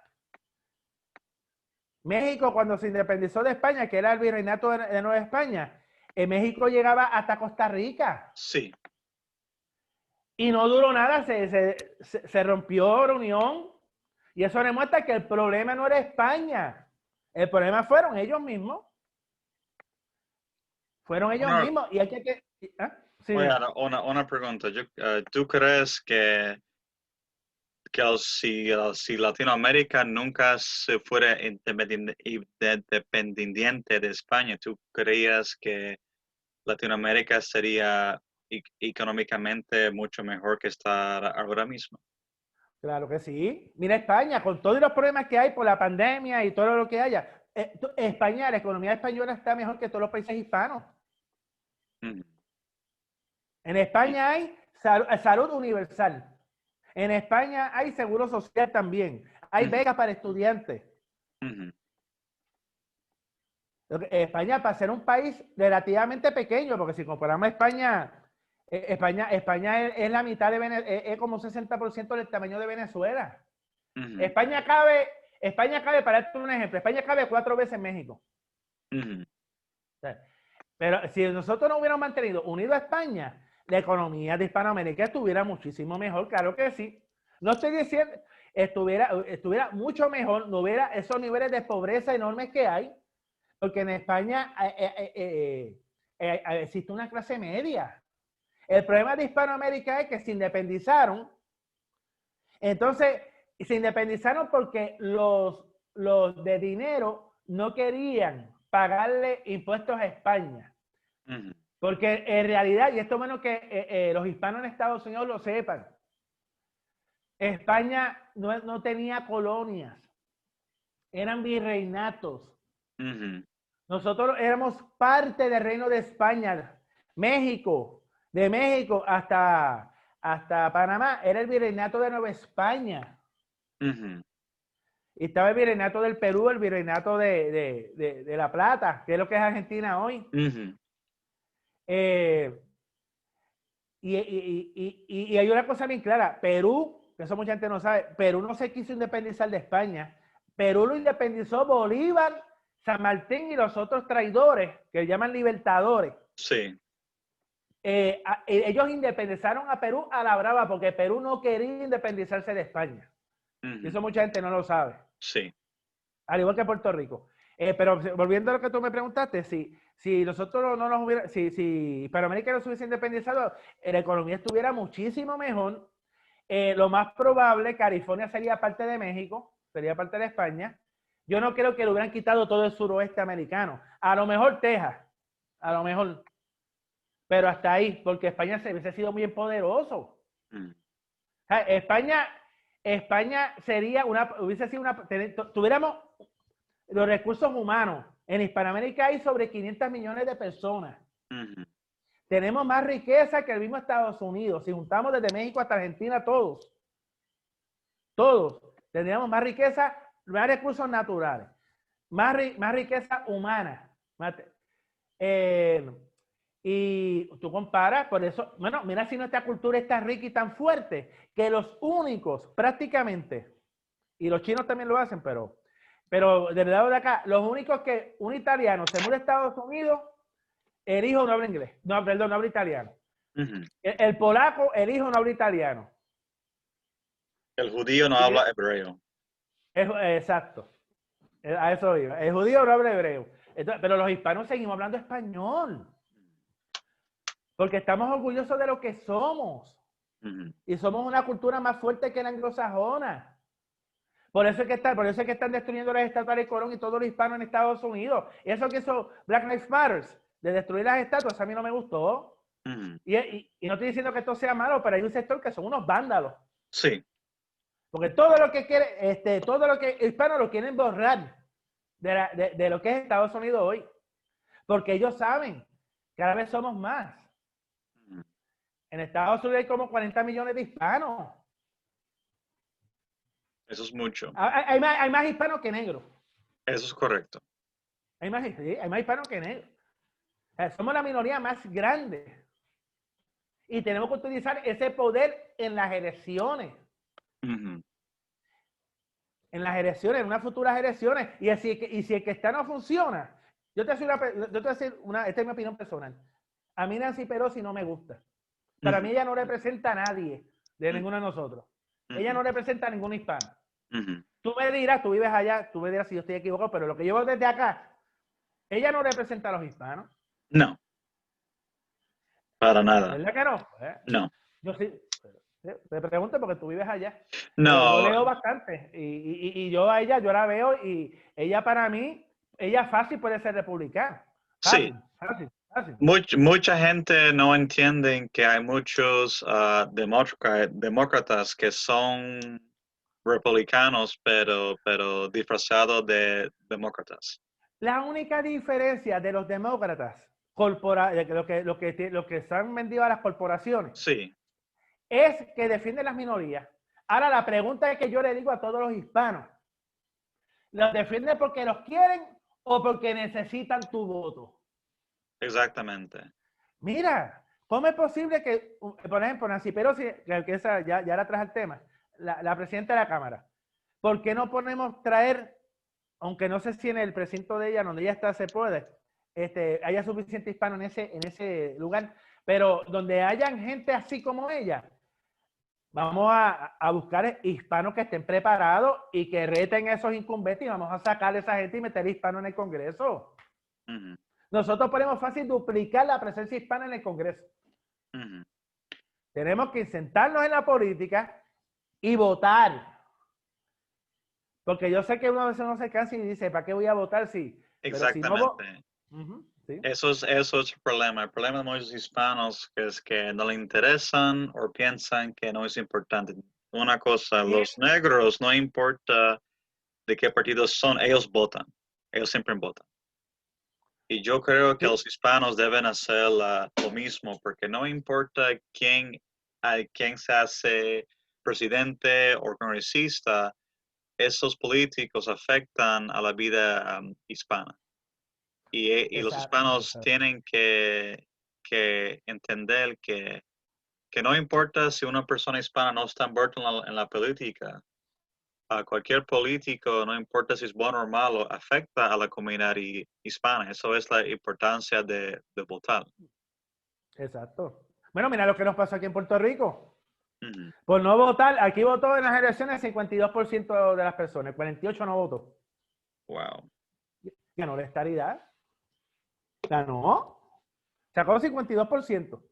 B: México, cuando se independizó de España, que era el virreinato de Nueva España, en México llegaba hasta Costa Rica.
A: Sí.
B: Y no duró nada, se rompió la unión. Y eso demuestra que el problema no era España. El problema fueron ellos mismos. Fueron ellos mismos. Y hay que... Sí,
A: una pregunta. ¿Tú crees que si Latinoamérica nunca se fuera independiente de España, tú creías que Latinoamérica sería económicamente mucho mejor que está ahora mismo?
B: Claro que sí. Mira España, con todos los problemas que hay por la pandemia y todo lo que haya. España, la economía española está mejor que todos los países hispanos. En España hay salud universal. En España hay seguro social también. Hay becas para estudiantes. España, para ser un país relativamente pequeño, porque si comparamos a España, España es la mitad de Venezuela, es como un 60% del tamaño de Venezuela. España cabe, para darte un ejemplo, España cabe 4 veces México. Pero si nosotros no hubiéramos mantenido unido a España, la economía de Hispanoamérica estuviera muchísimo mejor, claro que sí. No estoy diciendo, estuviera mucho mejor, no hubiera esos niveles de pobreza enormes que hay, porque en España existe una clase media. El problema de Hispanoamérica es que se independizaron. Entonces, se independizaron porque los de dinero no querían pagarle impuestos a España. Porque en realidad, y esto menos que los hispanos en Estados Unidos lo sepan, España no tenía colonias, eran virreinatos. Nosotros éramos parte del reino de España. México, de México hasta Panamá, era el virreinato de Nueva España. Y estaba el virreinato del Perú, el virreinato de La Plata, que es lo que es Argentina hoy. Y hay una cosa bien clara, Perú, que eso mucha gente no sabe, Perú no se quiso independizar de España. Perú lo independizó Bolívar, San Martín y los otros traidores, que llaman libertadores.
A: Sí.
B: Ellos independizaron a Perú a la brava, porque Perú no quería independizarse de España. Y eso mucha gente no lo sabe.
A: Sí.
B: Al igual que Puerto Rico. Pero volviendo a lo que tú me preguntaste, si nosotros no nos hubiera, si Hispanoamérica no se hubiese independizado, la economía estuviera muchísimo mejor. Lo más probable, California sería parte de México, sería parte de España. Yo no creo que le hubieran quitado todo el suroeste americano. A lo mejor Texas, a lo mejor. Pero hasta ahí, porque España se hubiese sido bien poderoso. España hubiese sido tuviéramos los recursos humanos. En Hispanoamérica hay sobre 500 millones de personas. Tenemos más riqueza que el mismo Estados Unidos. Si juntamos desde México hasta Argentina, todos tendríamos más riqueza, más recursos naturales, más riqueza humana. Y tú comparas, por eso, bueno, mira si nuestra cultura es tan rica y tan fuerte, que los únicos prácticamente, y los chinos también lo hacen, pero del lado de acá, los únicos que un italiano se muda a Estados Unidos, el hijo no habla inglés, no, perdón, no habla italiano. El polaco, el hijo no habla italiano.
A: El judío no habla hebreo.
B: Exacto. A eso iba. El judío no habla hebreo. Entonces, pero los hispanos seguimos hablando español. Porque estamos orgullosos de lo que somos. Y somos una cultura más fuerte que la anglosajona. Por eso es que están destruyendo las estatuas de Colón y todos los hispanos en Estados Unidos. Y eso que hizo Black Lives Matter, de destruir las estatuas, a mí no me gustó. Y no estoy diciendo que esto sea malo, pero hay un sector que son unos vándalos.
A: Sí.
B: Porque todo lo que quiere, todo lo que hispanos lo quieren borrar de lo que es Estados Unidos hoy. Porque ellos saben, cada vez somos más. En Estados Unidos hay como 40 millones de hispanos.
A: Eso es mucho.
B: Hay más hispanos que negros.
A: Eso es correcto.
B: Hay más hispanos que negros. Somos la minoría más grande. Y tenemos que utilizar ese poder en las elecciones. En las elecciones, en unas futuras elecciones. Y si el que está no funciona, yo te voy a decir esta es mi opinión personal. A mí Nancy Pelosi no me gusta. Para mí ella no representa a nadie de ninguno de nosotros. Ella no representa a ningún hispano. Tú me dirás, tú vives allá, tú me dirás si yo estoy equivocado, pero lo que yo veo desde acá, ella no representa a los hispanos.
A: No. Para nada.
B: ¿Verdad que no?
A: No.
B: Yo sí. Te pregunto porque tú vives allá.
A: No.
B: Yo leo bastante y yo a ella, yo la veo y ella para mí, ella fácil puede ser republicana. Fácil,
A: Sí.
B: fácil.
A: Mucha gente no entiende que hay muchos demócratas que son republicanos, pero disfrazados de demócratas.
B: La única diferencia de los demócratas, lo que están vendidos a las corporaciones,
A: Sí.
B: es que defienden las minorías. Ahora, la pregunta es que yo le digo a todos los hispanos, ¿los defienden porque los quieren o porque necesitan tu voto?
A: Exactamente.
B: Mira, ¿cómo es posible que, por ejemplo, Nancy Pelosi, que ya la traje al tema, la presidenta de la Cámara, ¿por qué no podemos traer, aunque no sé si en el precinto de ella, donde ella está, se puede, haya suficiente hispano en ese lugar, pero donde hayan gente así como ella, vamos a buscar hispanos que estén preparados y que reten a esos incumbentes y vamos a sacar a esa gente y meter hispanos en el Congreso. Nosotros podemos fácil duplicar la presencia hispana en el Congreso. Tenemos que sentarnos en la política y votar. Porque yo sé que uno a veces no se cansa y dice, ¿para qué voy a votar si?
A: Exactamente.
B: ¿Sí?
A: Eso es el problema. El problema de muchos hispanos es que no le interesan o piensan que no es importante. Una cosa, los negros, no importa de qué partidos son, ellos votan. Ellos siempre votan. Y yo creo que los hispanos deben hacer lo mismo, porque no importa quién se hace presidente o congresista, esos políticos afectan a la vida hispana. Y los hispanos tienen que entender que no importa si una persona hispana no está envuelta en la política, a cualquier político, no importa si es bueno o malo, afecta a la comunidad hispana. Eso es la importancia de votar.
B: Exacto. Bueno, mira lo que nos pasó aquí en Puerto Rico. Por no votar, aquí votó en las elecciones el 52% de las personas, el 48% no votó.
A: Wow.
B: Ganó la estadidad. Ganó. Sacó 52%.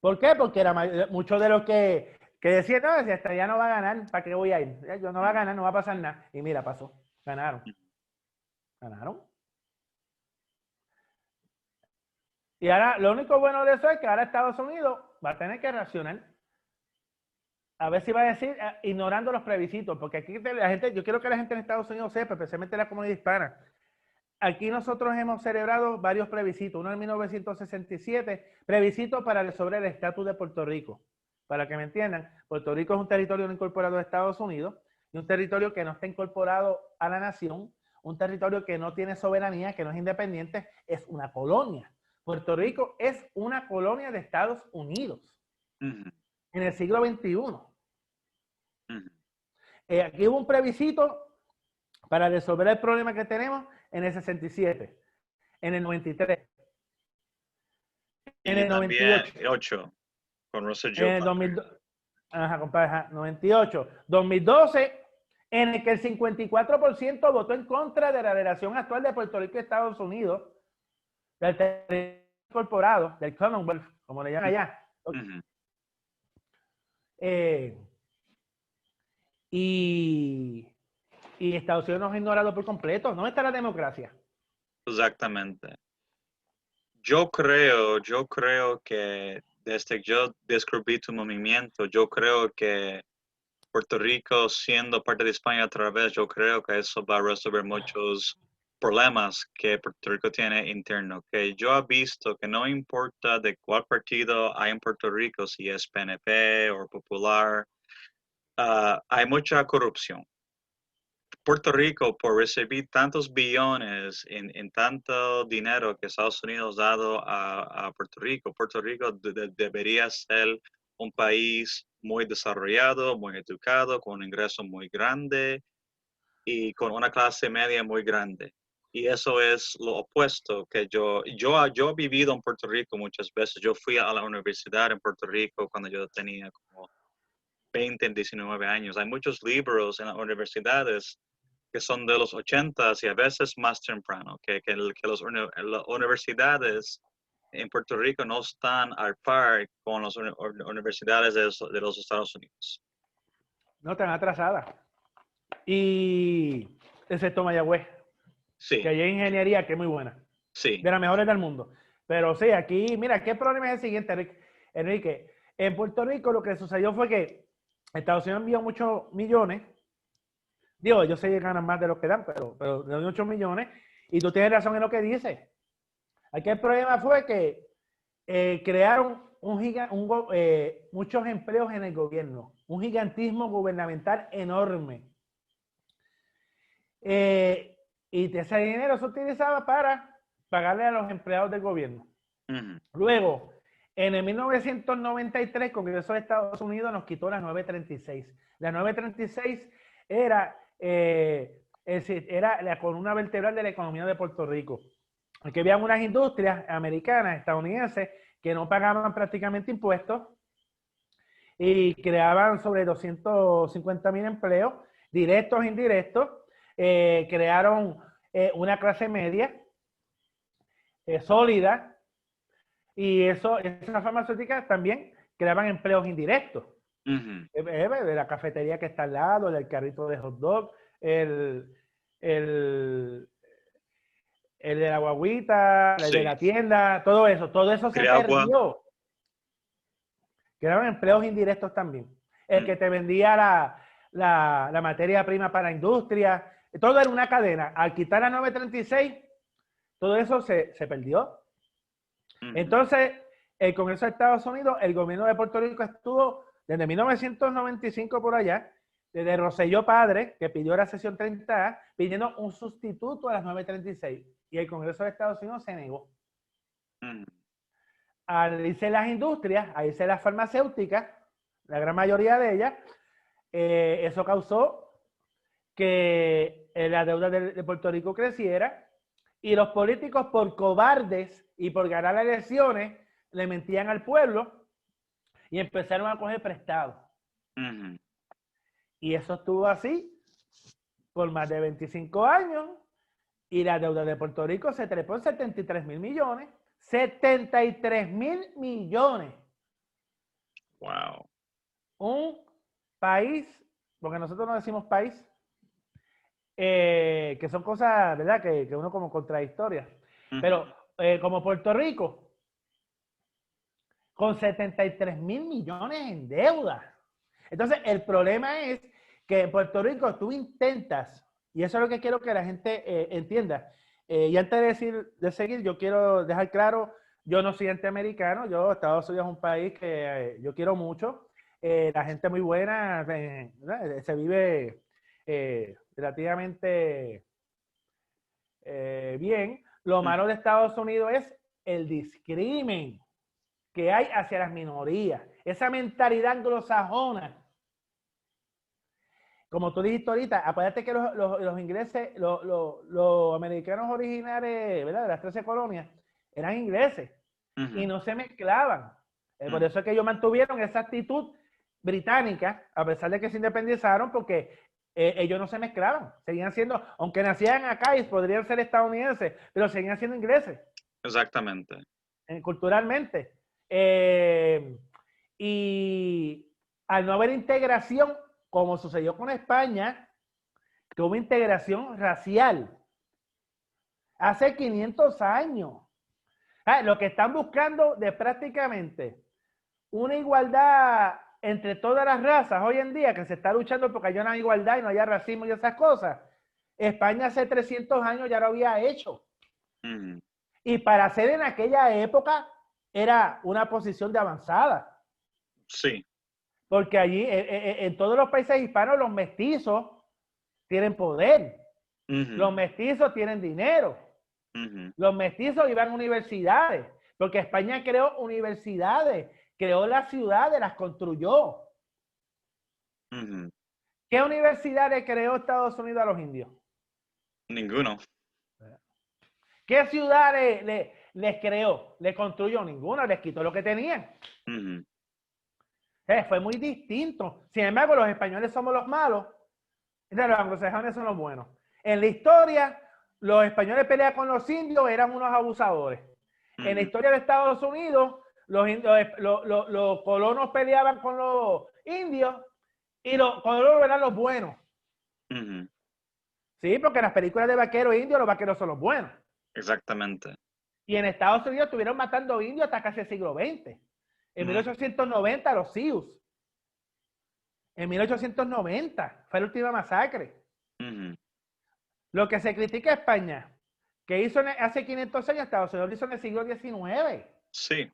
B: ¿Por qué? Porque muchos de los que decían, no, si esta ya no va a ganar, ¿para qué voy a ir? Yo no va a ganar, no va a pasar nada. Y mira, pasó. Ganaron. Ganaron. Y ahora, lo único bueno de eso es que ahora Estados Unidos va a tener que reaccionar. a ver si va a decir, ignorando los plebiscitos, porque aquí la gente, yo quiero que la gente en Estados Unidos sepa, especialmente la comunidad hispana, aquí nosotros hemos celebrado varios plebiscitos, uno en 1967, plebiscito para resolver el estatus de Puerto Rico. Para que me entiendan, Puerto Rico es un territorio no incorporado a Estados Unidos y un territorio que no está incorporado a la nación, un territorio que no tiene soberanía, que no es independiente, es una colonia. Puerto Rico es una colonia de Estados Unidos en el siglo XXI. Aquí hubo un plebiscito para resolver el problema que tenemos en el 67, en el 93, en
A: Y
B: el
A: también
B: 98,
A: con Russell
B: en
A: Joe
B: el
A: Butler.
B: 2002, ajá, compadre, 98, 2012, en el que el 54% votó en contra de la relación actual de Puerto Rico y Estados Unidos, del territorio incorporado, del Commonwealth, como le llaman allá. Y Estados Unidos nos ha ignorado por completo. ¿Dónde está la democracia?
A: Exactamente. Yo creo que desde que yo descubrí tu movimiento, yo creo que Puerto Rico siendo parte de España otra vez, yo creo que eso va a resolver muchos problemas que Puerto Rico tiene interno. Que yo he visto que no importa de cuál partido hay en Puerto Rico, si es PNP o Popular, hay mucha corrupción. Puerto Rico, por recibir tantos billones en tanto dinero que Estados Unidos ha dado a Puerto Rico debería ser un país muy desarrollado, muy educado, con un ingreso muy grande y con una clase media muy grande. Y eso es lo opuesto que yo he vivido en Puerto Rico muchas veces. Yo fui a la universidad en Puerto Rico cuando yo tenía como 20, 19 años. Hay muchos libros en las universidades que son de los 80 y a veces más temprano, que las universidades en Puerto Rico no están al par con las universidades de los Estados Unidos.
B: No están atrasadas. Y excepto Mayagüez,
A: Sí,
B: que hay ingeniería que es muy buena,
A: sí.
B: de las mejores del mundo. Pero sí, aquí, mira, ¿qué problema es el siguiente, Enrique? En Puerto Rico lo que sucedió fue que Estados Unidos envió muchos millones. Digo, ellos se ganan más de lo que dan, pero de 8 millones. Y tú tienes razón en lo que dices. Aquí el problema fue que crearon muchos empleos en el gobierno, un gigantismo gubernamental enorme. Y ese dinero se utilizaba para pagarle a los empleados del gobierno. Luego, en el 1993, el Congreso de Estados Unidos nos quitó la 936. La 936 era la columna vertebral de la economía de Puerto Rico. Aquí había unas industrias americanas, estadounidenses, que no pagaban prácticamente impuestos y creaban sobre 250,000 empleos, directos e indirectos. Crearon una clase media sólida, y esas farmacéuticas también creaban empleos indirectos. De la cafetería que está al lado, del carrito de hot dog, el de la guaguita, el de la tienda, todo eso se perdió. Crearon empleos indirectos también. El que te vendía la materia prima para la industria, todo era una cadena. Al quitar la 936, todo eso se perdió. Entonces, el Congreso de Estados Unidos, el gobierno de Puerto Rico estuvo desde 1995 por allá, desde Rosselló padre, que pidió la sesión 30A, pidiendo un sustituto a las 936. Y el Congreso de Estados Unidos se negó. Al irse las industrias, al irse las farmacéuticas, la gran mayoría de ellas, eso causó que la deuda de Puerto Rico creciera, y los políticos, por cobardes y por ganar las elecciones, le mentían al pueblo y empezaron a coger prestado. Y eso estuvo así por más de 25 años, y la deuda de Puerto Rico se trepó en 73,000 millones. 73,000 millones.
A: Wow.
B: Un país, porque nosotros no decimos país, que son cosas, ¿verdad? Que uno como contradictorias. Pero como Puerto Rico, con 73,000 millones en deuda. Entonces, el problema es que en Puerto Rico tú intentas, y eso es lo que quiero que la gente entienda, y antes de seguir, yo quiero dejar claro, yo no soy antiamericano, Estados Unidos es un país que yo quiero mucho, la gente muy buena, se vive relativamente bien. Lo malo de Estados Unidos es el discrimen que hay hacia las minorías, esa mentalidad anglosajona. Como tú dijiste ahorita, acuérdate que los ingleses, los americanos originales, ¿verdad? De las 13 colonias, eran ingleses y no se mezclaban. Por eso es que ellos mantuvieron esa actitud británica, a pesar de que se independizaron, porque ellos no se mezclaban. Seguían siendo, aunque nacían acá y podrían ser estadounidenses, pero seguían siendo ingleses.
A: Exactamente.
B: Culturalmente. Y al no haber integración, como sucedió con España, que hubo integración racial hace 500 años. Lo que están buscando de prácticamente una igualdad entre todas las razas hoy en día, que se está luchando porque haya una igualdad y no haya racismo y esas cosas, España hace 300 años ya lo había hecho. Y para hacer en aquella época era una posición de avanzada.
A: Sí.
B: Porque allí, en todos los países hispanos, los mestizos tienen poder. Los mestizos tienen dinero. Los mestizos iban a universidades. Porque España creó universidades. Creó las ciudades, las construyó. ¿Qué universidades creó Estados Unidos a los indios?
A: Ninguno.
B: ¿Qué ciudades les creó? ¿Les construyó? Ninguno. Les quitó lo que tenían. Fue muy distinto. Sin embargo, los españoles somos los malos y los anglosajones son los buenos. En la historia, los españoles peleaban con los indios, eran unos abusadores. En la historia de Estados Unidos, los colonos peleaban con los indios y los colonos eran los buenos. Sí, porque en las películas de vaqueros indios, los vaqueros son los buenos.
A: Exactamente.
B: Y en Estados Unidos estuvieron matando indios hasta casi el siglo XX. En 1890, los Sioux. En 1890 fue la última masacre. Lo que se critica a España, que hizo hace 500 años, Estados Unidos lo hizo en el siglo XIX.
A: Sí.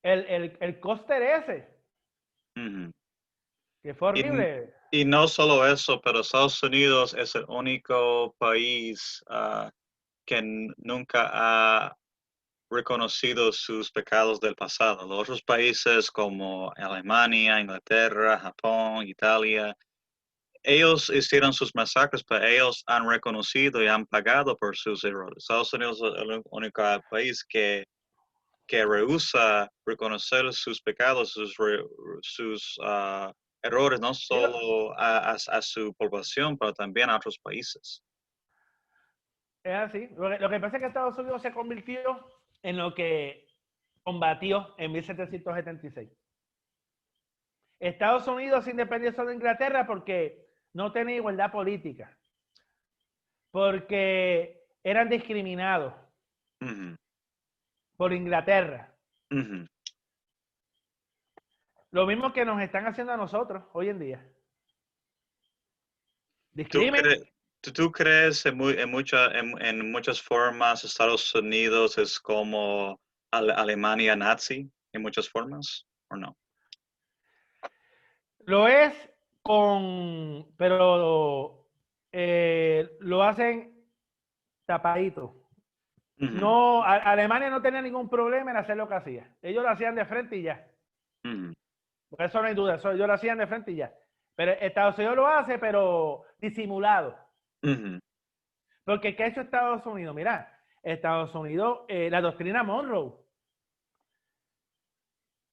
B: El cóster ese. Que fue horrible.
A: Y no solo eso, pero Estados Unidos es el único país que nunca ha reconocido sus pecados del pasado. Los otros países como Alemania, Inglaterra, Japón, Italia, ellos hicieron sus masacres, pero ellos han reconocido y han pagado por sus errores. Estados Unidos es el único país que rehúsa reconocer sus pecados, sus errores, no solo a su población, pero también a otros países.
B: Es así. Lo que pasa es que Estados Unidos se convirtió en lo que combatió en 1776. Estados Unidos se independizó de Inglaterra porque no tenía igualdad política, porque eran discriminados por Inglaterra. Lo mismo que nos están haciendo a nosotros hoy en día. Discrimen.
A: ¿Tú crees en muchas formas Estados Unidos es como Alemania nazi en muchas formas o no?
B: Lo es pero lo hacen tapadito. No, Alemania no tenía ningún problema en hacer lo que hacía. Ellos lo hacían de frente y ya. Por eso no hay duda, ellos lo hacían de frente y ya. Pero Estados Unidos lo hace, pero disimulado. Porque ¿qué ha hecho Estados Unidos? Mira, Estados Unidos, la doctrina Monroe.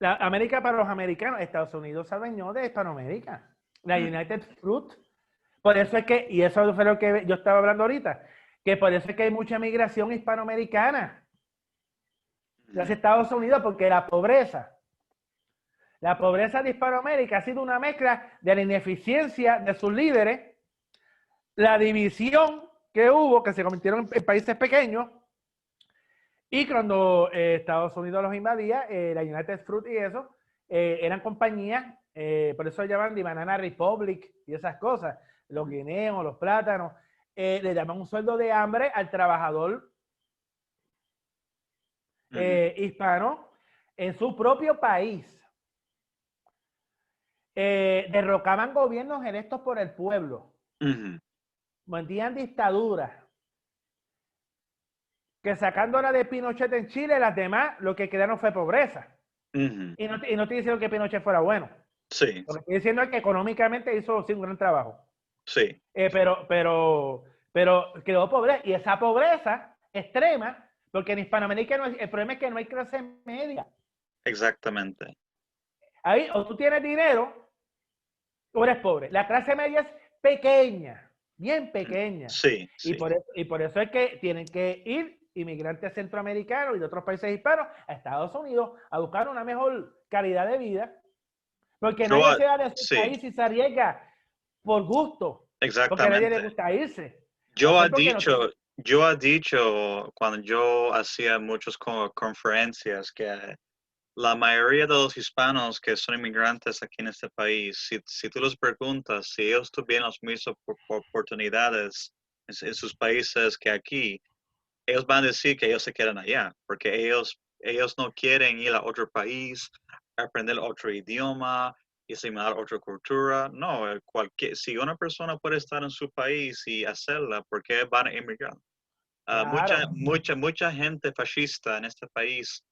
B: La América para los americanos, Estados Unidos se adueñó de Hispanoamérica. La United Fruit. Por eso es que, y eso fue lo que yo estaba hablando ahorita, que por eso es que hay mucha migración hispanoamericana hacia Estados Unidos, porque la pobreza de Hispanoamérica ha sido una mezcla de la ineficiencia de sus líderes, la división que hubo, que se convirtieron en países pequeños, y cuando Estados Unidos los invadía, la United Fruit y eso, eran compañías, por eso llaman de Banana Republic y esas cosas, los guineos, los plátanos, le daban un sueldo de hambre al trabajador hispano en su propio país. Derrocaban gobiernos electos por el pueblo, mantenían dictaduras, que sacándola de Pinochet en Chile, las demás lo que quedaron fue pobreza. Y no estoy diciendo que Pinochet fuera bueno.
A: Sí.
B: Lo que estoy diciendo es que económicamente hizo sí, un gran trabajo.
A: Sí.
B: Pero quedó pobreza. Y esa pobreza extrema, porque en Hispanoamérica el problema es que no hay clase media.
A: Exactamente.
B: Ahí o tú tienes dinero o eres pobre. La clase media es pequeña, bien pequeña.
A: Sí,
B: y por eso es que tienen que ir inmigrantes centroamericanos y de otros países hispanos a Estados Unidos a buscar una mejor calidad de vida. Porque nadie se va de su país y se arriesga por gusto. Porque a nadie le gusta irse.
A: Yo he dicho cuando yo hacía muchas conferencias que la mayoría de los hispanos que son inmigrantes aquí en este país, si tú les preguntas si ellos tuvieran las mismas oportunidades en sus países que aquí, ellos van a decir que ellos se quedan allá, porque ellos no quieren ir a otro país, aprender otro idioma, asimilar otra cultura. No, si una persona puede estar en su país y hacerla, ¿por qué van a emigrar?
B: Claro.
A: Mucha gente fascista en este país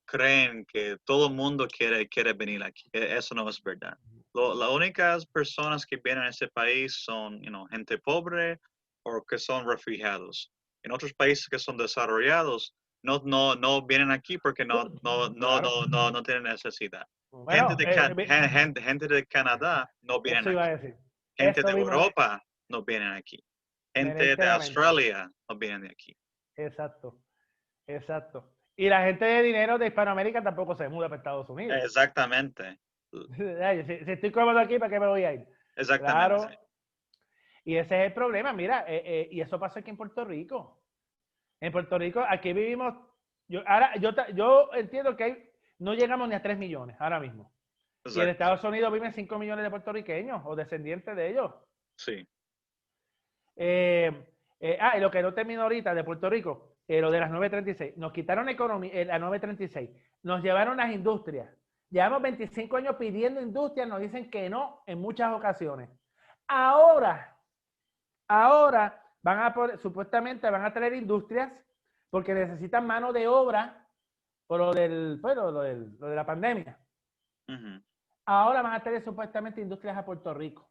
A: creen que todo el mundo quiere venir aquí. Eso no es verdad. Las únicas personas que vienen a este país son gente pobre o que son refugiados. En otros países que son desarrollados, no vienen aquí porque no tienen necesidad.
B: Bueno,
A: Gente de Canadá no vienen
B: eso iba a
A: aquí.
B: decir.
A: Gente
B: Eso
A: de
B: mismo,
A: Europa no vienen aquí. Gente de Australia no vienen de aquí.
B: Exacto, exacto. Y la gente de dinero de Hispanoamérica tampoco se muda para Estados Unidos.
A: Exactamente.
B: Si estoy cómodo aquí, ¿para qué me voy a ir?
A: Exactamente.
B: Claro. Y ese es el problema, mira, y eso pasa aquí en Puerto Rico. En Puerto Rico, aquí vivimos, yo entiendo que no llegamos ni a 3 millones ahora mismo.
A: Exacto.
B: Y en Estados Unidos viven 5 millones de puertorriqueños o descendientes de ellos.
A: Sí.
B: Y lo que no termino ahorita de Puerto Rico, lo de las 936. Nos quitaron la 936. Nos llevaron las industrias. Llevamos 25 años pidiendo industrias, nos dicen que no en muchas ocasiones. Ahora supuestamente van a traer industrias porque necesitan mano de obra por lo de la pandemia. Ahora van a traer supuestamente industrias a Puerto Rico.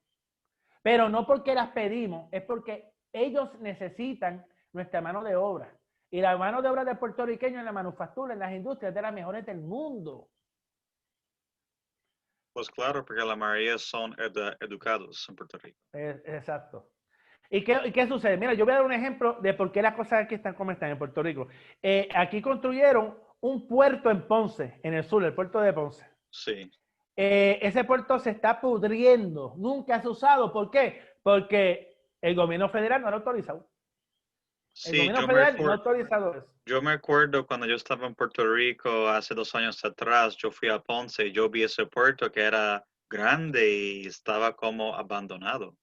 B: Pero no porque las pedimos, es porque ellos necesitan nuestra mano de obra. Y la mano de obra de puertorriqueños en la manufactura, en las industrias, de las mejores del mundo.
A: Pues claro, porque la mayoría son educados en Puerto Rico.
B: Exacto. ¿Y qué sucede? Mira, yo voy a dar un ejemplo de por qué las cosas aquí están como están en Puerto Rico. Aquí construyeron un puerto en Ponce, en el sur, el puerto de Ponce.
A: Sí.
B: Ese puerto se está pudriendo, nunca se ha usado. ¿Por qué? Porque el gobierno federal no lo ha autorizado. El gobierno federal no ha autorizado eso.
A: Yo me acuerdo cuando yo estaba en Puerto Rico hace 2 años atrás, yo fui a Ponce y yo vi ese puerto que era grande y estaba como abandonado.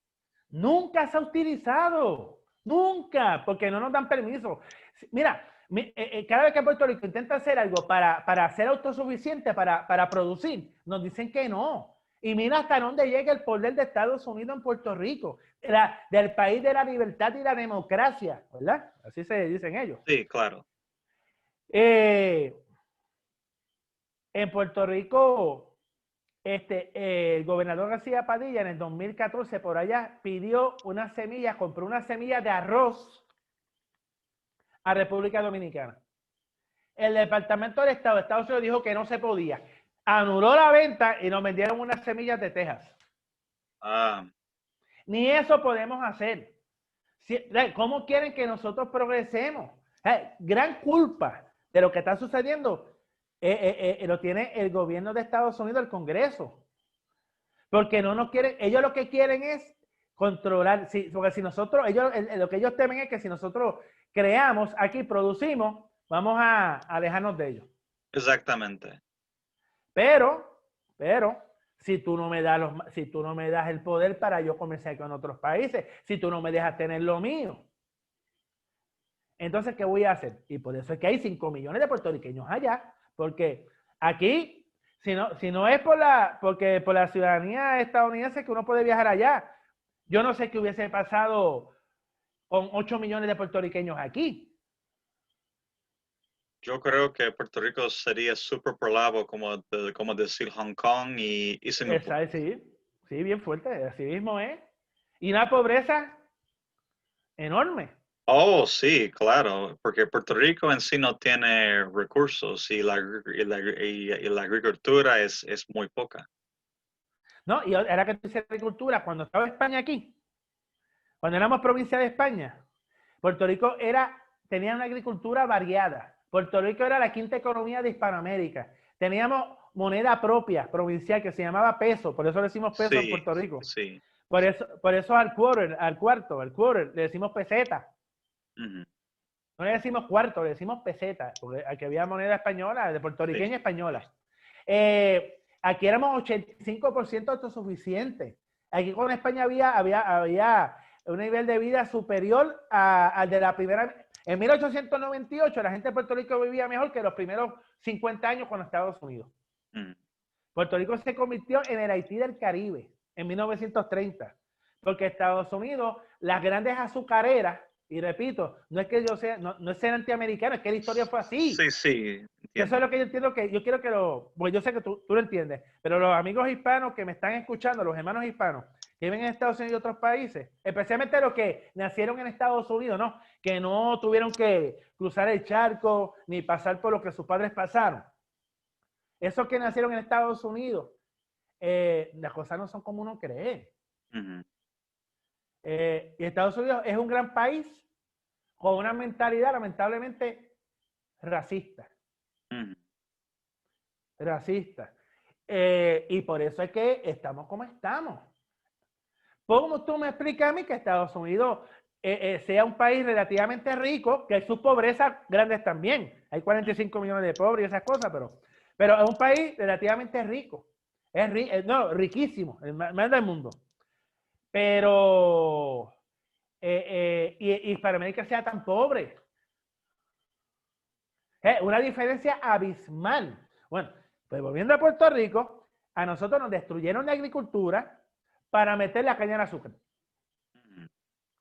B: Nunca se ha utilizado, nunca, porque no nos dan permiso. Mira, cada vez que Puerto Rico intenta hacer algo para ser autosuficiente, para producir, nos dicen que no. Y mira hasta dónde llega el poder de Estados Unidos en Puerto Rico, del país de la libertad y la democracia, ¿verdad? Así se dicen ellos.
A: Sí, claro.
B: En Puerto Rico, el gobernador García Padilla en el 2014 por allá pidió unas semillas, compró unas semillas de arroz a República Dominicana. El Departamento del Estado de Estados Unidos dijo que no se podía. Anuló la venta y nos vendieron unas semillas de Texas. Ni eso podemos hacer. ¿Cómo quieren que nosotros progresemos? Gran culpa de lo que está sucediendo lo tiene el gobierno de Estados Unidos, el Congreso. Porque no nos quieren, ellos lo que quieren es controlar, porque si nosotros, lo que ellos temen es que si nosotros creamos aquí, producimos, vamos a alejarnos de ellos.
A: Exactamente.
B: Pero Pero si tú no me das si tú no me das el poder para yo comerciar con otros países, si tú no me dejas tener lo mío, entonces, ¿qué voy a hacer? Y por eso es que hay 5 millones de puertorriqueños allá, porque aquí, si no es porque por la ciudadanía estadounidense que uno puede viajar allá, yo no sé qué hubiese pasado con 8 millones de puertorriqueños aquí.
A: Yo creo que Puerto Rico sería súper poblado, como decir Hong Kong y Singapur.
B: Sí, sí, bien fuerte, así mismo es. Y una pobreza enorme.
A: Oh, sí, claro, porque Puerto Rico en sí no tiene recursos y la agricultura es muy poca.
B: ¿No? Y ahora que tú dices agricultura, cuando estaba España aquí, cuando éramos provincia de España, Puerto Rico tenía una agricultura variada. Puerto Rico era la quinta economía de Hispanoamérica. Teníamos moneda propia, provincial, que se llamaba peso, por eso le decimos peso en
A: Sí,
B: Puerto Rico.
A: sí.
B: Por eso al quarter, le decimos peseta.
A: Uh-huh.
B: No le decimos cuarto, le decimos peseta, porque aquí había moneda española, de puertorriqueña
A: Sí.
B: española. Aquí éramos 85% autosuficientes. Aquí con España había un nivel de vida superior al de la primera. En 1898 la gente de Puerto Rico vivía mejor que los primeros 50 años con Estados Unidos.
A: Uh-huh.
B: Puerto Rico se convirtió en el Haití del Caribe en 1930, porque Estados Unidos, las grandes azucareras, y repito, no es que yo sea, no es ser antiamericano, es que la historia fue así.
A: Sí, sí,
B: Que eso es lo que yo entiendo, que yo quiero que pues yo sé que tú lo entiendes, pero los amigos hispanos que me están escuchando, los hermanos hispanos que viven en Estados Unidos y otros países, especialmente los que nacieron en Estados Unidos, ¿no? Que no tuvieron que cruzar el charco ni pasar por lo que sus padres pasaron. Esos que nacieron en Estados Unidos, las cosas no son como uno cree.
A: Uh-huh.
B: Y Estados Unidos es un gran país con una mentalidad lamentablemente racista.
A: Uh-huh.
B: Racista. Y por eso es que estamos como estamos. ¿Cómo tú me explicas a mí que Estados Unidos sea un país relativamente rico, que hay sus pobrezas grandes también? Hay 45 millones de pobres y esas cosas, pero es un país relativamente rico. Riquísimo, el más del mundo. Pero y Hispanoamérica sea tan pobre. Una diferencia abismal. Bueno, pues volviendo a Puerto Rico, a nosotros nos destruyeron la agricultura para meter la caña de azúcar.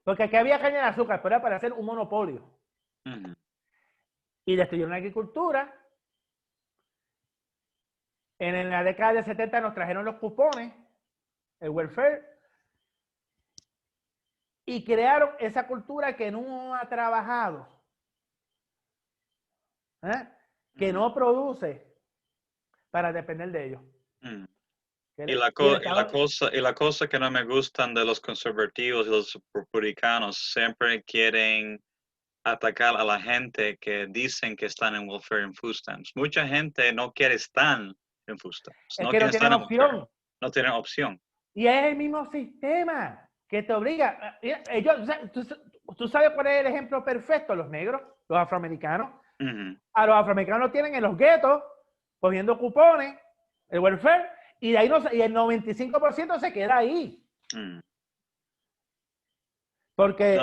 B: Porque aquí había caña de azúcar, pero era para hacer un monopolio.
A: Uh-huh.
B: Y destruyeron la agricultura. En la década de 70 nos trajeron los cupones, el welfare, y crearon esa cultura que no ha trabajado, que no produce para depender de ellos.
A: Uh-huh.
B: Y
A: la cosa que no me gustan de los conservativos y los republicanos, siempre quieren atacar a la gente que dicen que están en welfare and food stamps. Mucha gente no quiere estar en food stamps.
B: Es que no tienen opción.
A: No tienen opción.
B: Y es el mismo sistema que te obliga. Tú sabes cuál es el ejemplo perfecto, los negros, los afroamericanos.
A: Uh-huh.
B: A los afroamericanos tienen en los guetos, cogiendo cupones, el welfare, y de ahí y el 95% se queda ahí.
A: Uh-huh.
B: Porque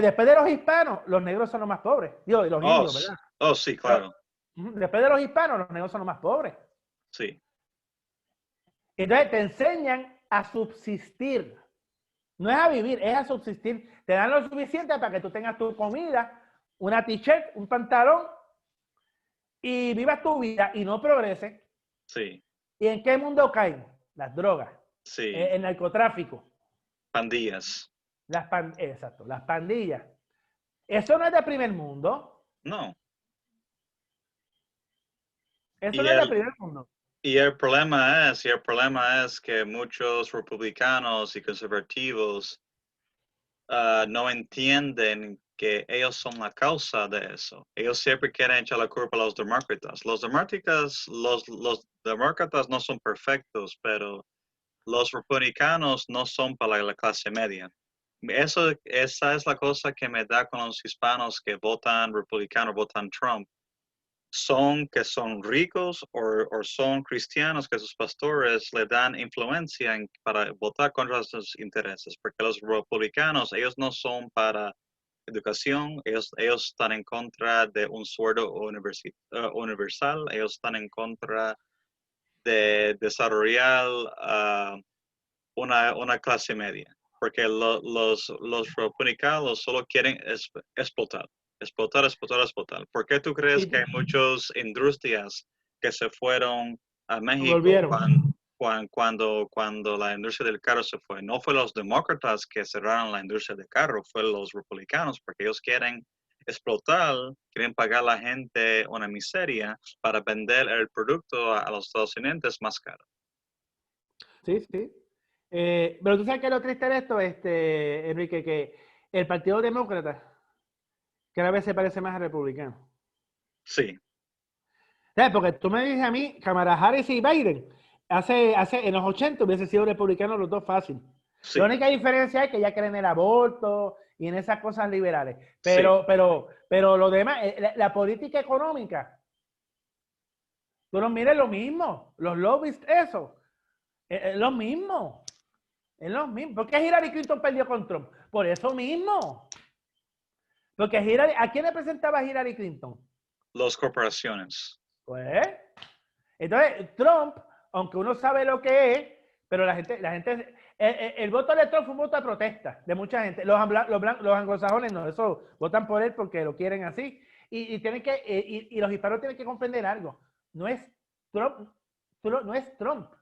B: después de los hispanos, los negros son los más pobres. Digo, y los indios, ¿verdad?
A: Oh, sí, claro.
B: Después de los hispanos, los negros son los más pobres.
A: Sí.
B: Entonces te enseñan a subsistir. No es a vivir, es a subsistir. Te dan lo suficiente para que tú tengas tu comida, una t-shirt, un pantalón, y vivas tu vida y no progreses.
A: Sí.
B: ¿Y en qué mundo caen? Las drogas.
A: Sí.
B: El narcotráfico.
A: Pandillas.
B: Exacto, las pandillas. Eso no es de primer mundo.
A: No.
B: Eso no es de primer mundo.
A: Y el problema es que muchos republicanos y conservativos no entienden que ellos son la causa de eso. Ellos siempre quieren echar la culpa a los demócratas. Los demócratas no son perfectos, pero los republicanos no son para la clase media. Esa es la cosa que me da con los hispanos que votan republicano, votan Trump. que son ricos o son cristianos que sus pastores le dan influencia para votar contra sus intereses, porque los republicanos, ellos no son para educación, ellos están en contra de un sueldo universal, ellos están en contra de desarrollar una clase media, porque los republicanos solo quieren explotar. ¿Por qué tú crees que hay muchas industrias que se fueron a México
B: Volvieron.
A: cuando la industria del carro se fue? No fue los demócratas que cerraron la industria del carro, fue los republicanos, porque ellos quieren explotar, quieren pagar a la gente una miseria para vender el producto a los estadounidenses más caro.
B: Sí, sí. Pero tú sabes que lo triste de esto, Enrique, que el Partido Demócrata cada vez se parece más al republicano.
A: Sí.
B: ¿Sabes? Porque tú me dices a mí, Kamala Harris y Biden, en los 80 hubiesen sido republicanos los dos fácil.
A: Sí.
B: La única diferencia es que ya creen en el aborto y en esas cosas liberales.
A: Sí.
B: Pero lo demás, la política económica, tú no mires lo mismo, los lobbies, eso, es lo mismo. Es lo mismo. ¿Por qué Hillary Clinton perdió con Trump? Por eso mismo. Porque ¿a quién representaba Hillary Clinton?
A: Las corporaciones.
B: Pues, entonces Trump, aunque uno sabe lo que es, pero la gente, el voto de Trump fue un voto de protesta de mucha gente. Los anglosajones no, eso votan por él porque lo quieren así. Tienen que, y los hispanos tienen que comprender algo. No es Trump, no es Trump.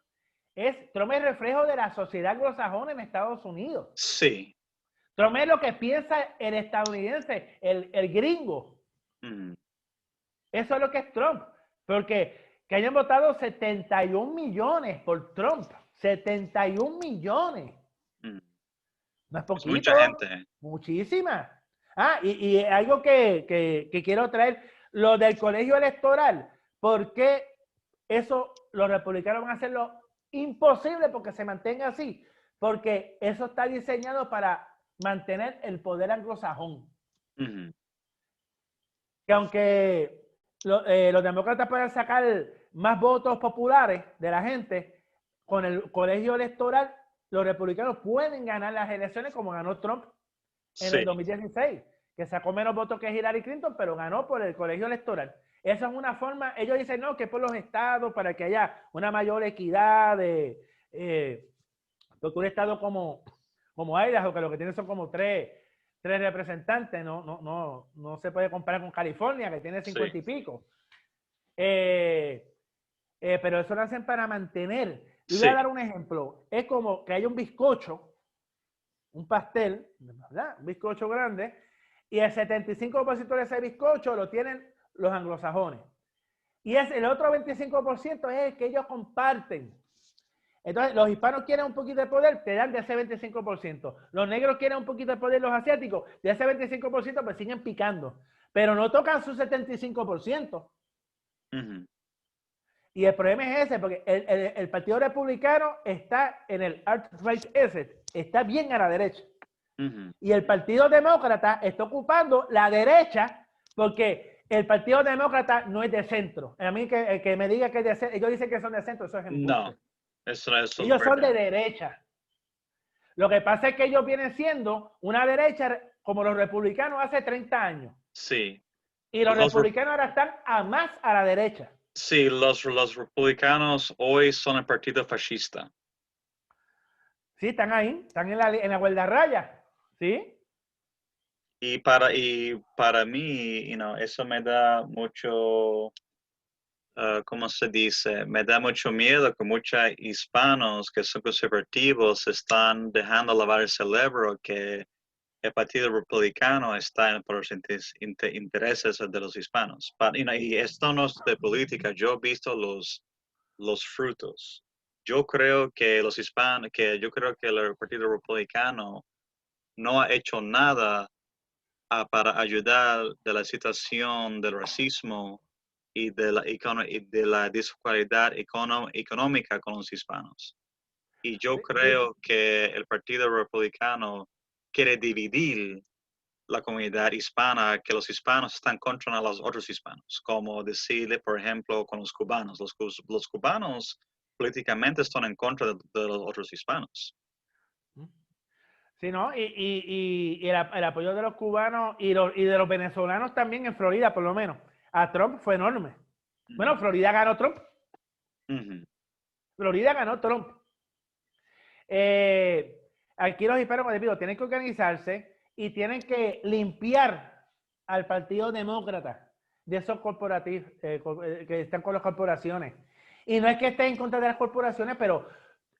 B: Trump es reflejo de la sociedad anglosajona en Estados Unidos.
A: Sí.
B: Trump es lo que piensa el estadounidense, el gringo. Eso es lo que es Trump. Porque que hayan votado 71 millones por Trump. 71 millones. No es poquito.
A: Es mucha gente.
B: Muchísima. Y algo que quiero traer, lo del colegio electoral. ¿Por qué eso los republicanos van a hacerlo imposible porque se mantenga así? Porque eso está diseñado para mantener el poder anglosajón. Que aunque los demócratas puedan sacar más votos populares de la gente, con el colegio electoral, los republicanos pueden ganar las elecciones como ganó Trump en el 2016, que sacó menos votos que Hillary Clinton, pero ganó por el colegio electoral. Esa es una forma, ellos dicen, no, que por los estados, para que haya una mayor equidad porque un estado como Idaho, que lo que tiene son como tres representantes, no se puede comparar con California, que tiene 50 y pico. Pero eso lo hacen para mantener. Le voy a dar un ejemplo. Es como que hay un bizcocho, un pastel, ¿verdad? Un bizcocho grande, y el 75% de ese bizcocho lo tienen los anglosajones. Y el otro 25% es el que ellos comparten. Entonces, los hispanos quieren un poquito de poder, te dan de ese 25%. Los negros quieren un poquito de poder, los asiáticos, de ese 25%, pues siguen picando. Pero no tocan su 75%. Y el problema es ese, porque el Partido Republicano está en el alt-right ese, está bien a la derecha. Y el Partido Demócrata está ocupando la derecha, porque el Partido Demócrata no es de centro. A mí que me diga que es de centro, ellos dicen que son de centro, eso es embuste.
A: No.
B: Ellos son de derecha. Lo que pasa es que ellos vienen siendo una derecha como los republicanos hace 30 años.
A: Sí.
B: Y los republicanos ahora están más a la derecha.
A: Sí, los republicanos hoy son el partido fascista.
B: Sí, están ahí, están en la guardarraya. ¿Sí?
A: Y para mí, eso me da mucho... ¿cómo se dice? Me da mucho miedo que muchos hispanos que son conservativos están dejando lavar el cerebro que el Partido Republicano está por los intereses de los hispanos. Y esto no es de política, yo he visto los frutos. Yo creo que el Partido Republicano no ha hecho nada para ayudar de la situación del racismo y de la desigualdad económica con los hispanos. Y yo creo que el Partido Republicano quiere dividir la comunidad hispana que los hispanos están contra los otros hispanos, como decirle, por ejemplo, con los cubanos. Los cubanos políticamente están en contra de los otros hispanos.
B: Sí, ¿no? Y el apoyo de los cubanos y de los venezolanos también en Florida, por lo menos, a Trump fue enorme. Bueno, Florida ganó Trump. Florida ganó Trump. Aquí los hispanos, como les digo, tienen que organizarse y tienen que limpiar al Partido Demócrata de esos corporativos que están con las corporaciones. Y no es que estén en contra de las corporaciones, pero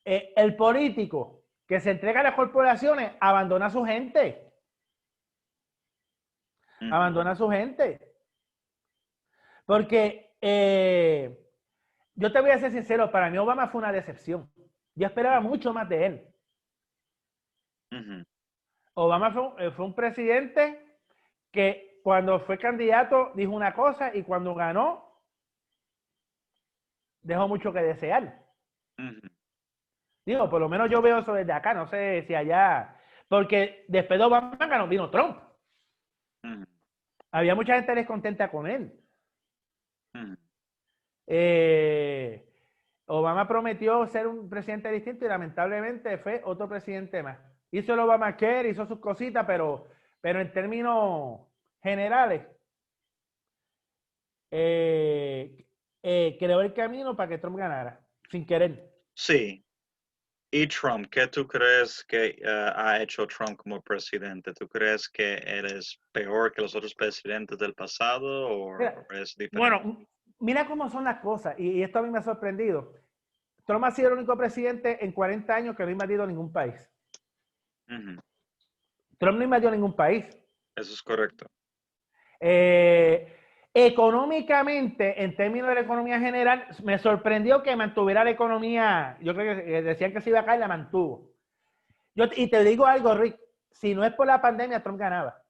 B: el político que se entrega a las corporaciones abandona a su gente. Abandona a su gente. Porque yo te voy a ser sincero, para mí Obama fue una decepción. Yo esperaba mucho más de él. Obama fue un presidente que cuando fue candidato dijo una cosa y cuando ganó dejó mucho que desear. Digo, por lo menos yo veo eso desde acá, no sé si allá, porque después de Obama ganó, vino Trump. Había mucha gente descontenta con él. Obama prometió ser un presidente distinto y lamentablemente fue otro presidente más. Hizo el Obamacare, hizo sus cositas, pero en términos generales, creó el camino para que Trump ganara, sin querer.
A: Sí. ¿Y Trump? ¿Qué tú crees que ha hecho Trump como presidente? ¿Tú crees que él es peor que los otros presidentes del pasado o es diferente?
B: Bueno, mira cómo son las cosas, y esto a mí me ha sorprendido. Trump ha sido el único presidente en 40 años que no ha invadido ningún país. Trump no invadió ningún país.
A: Eso es correcto.
B: Económicamente, en términos de la economía general, me sorprendió que mantuviera la economía. Yo creo que decían que se iba a caer, la mantuvo. Y te digo algo, Rick, si no es por la pandemia, Trump ganaba.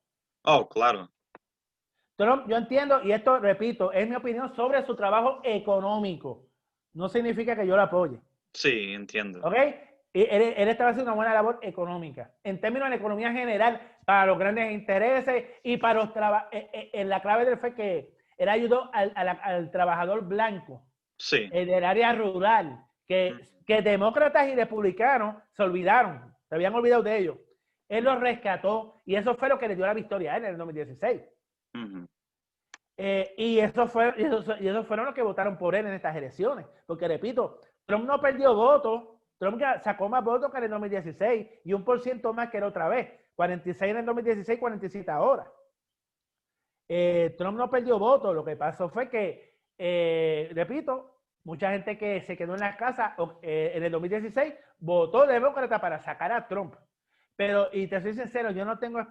A: Oh, claro.
B: Trump, yo entiendo, y esto, repito, es mi opinión sobre su trabajo económico. No significa que yo lo apoye.
A: Sí, entiendo.
B: ¿Ok? Él estaba haciendo una buena labor económica. En términos de la economía general, para los grandes intereses y para los en la clave del fue que él ayudó al trabajador blanco.
A: Sí.
B: Del área rural, que demócratas y republicanos se olvidaron, se habían olvidado de ellos. Él los rescató y eso fue lo que le dio la victoria a él en el 2016. Y esos fueron los que votaron por él en estas elecciones. Porque, repito, Trump no perdió votos. Trump sacó más votos que en el 2016 y 1% más que la otra vez. 46 en el 2016, 47 ahora. Trump no perdió votos. Lo que pasó fue que, repito, mucha gente que se quedó en las casas en el 2016 votó demócrata para sacar a Trump. Pero, y te soy sincero, yo no tengo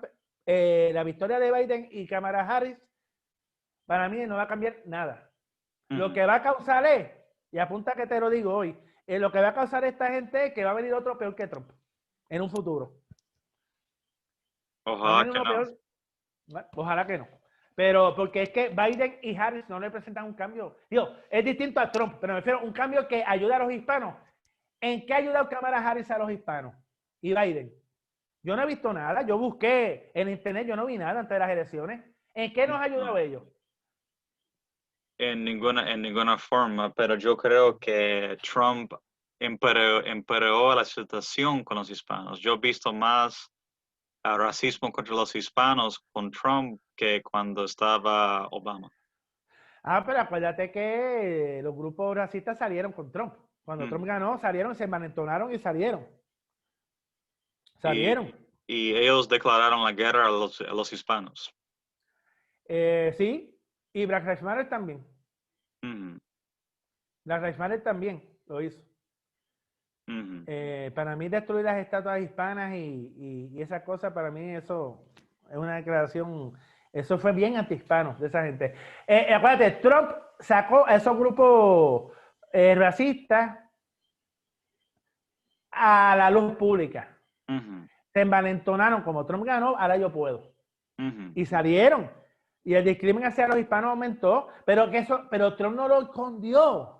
B: la victoria de Biden y Kamala Harris. Para mí no va a cambiar nada. Lo que va a causar es, y apunta que te lo digo hoy, lo que va a causar esta gente es que va a venir otro peor que Trump en un futuro.
A: Ojalá que no.
B: Peor. Ojalá que no. Pero porque es que Biden y Harris no representan un cambio. Digo, es distinto a Trump, pero me refiero a un cambio que ayuda a los hispanos. ¿En qué ha ayudado Kamala Harris a los hispanos? Y Biden. Yo no he visto nada. Yo busqué en internet, yo no vi nada antes de las elecciones. ¿En qué nos ha ayudado ellos?
A: En ninguna forma, pero yo creo que Trump empeoró la situación con los hispanos. Yo he visto más racismo contra los hispanos con Trump que cuando estaba Obama.
B: Pero acuérdate que los grupos racistas salieron con Trump. Cuando Trump ganó, salieron, se envalentonaron y salieron.
A: Y ellos declararon la guerra a los hispanos.
B: Sí, y Black Lives Matter también. Black Lives Matter también lo hizo. Para mí destruir las estatuas hispanas y esas cosas, para mí eso es una declaración, eso fue bien antihispano de esa gente. Acuérdate, Trump sacó a esos grupos racistas a la luz pública. Se envalentonaron, como Trump ganó, ahora yo puedo. Y salieron. Y el discrimen hacia los hispanos aumentó, pero Trump no lo escondió.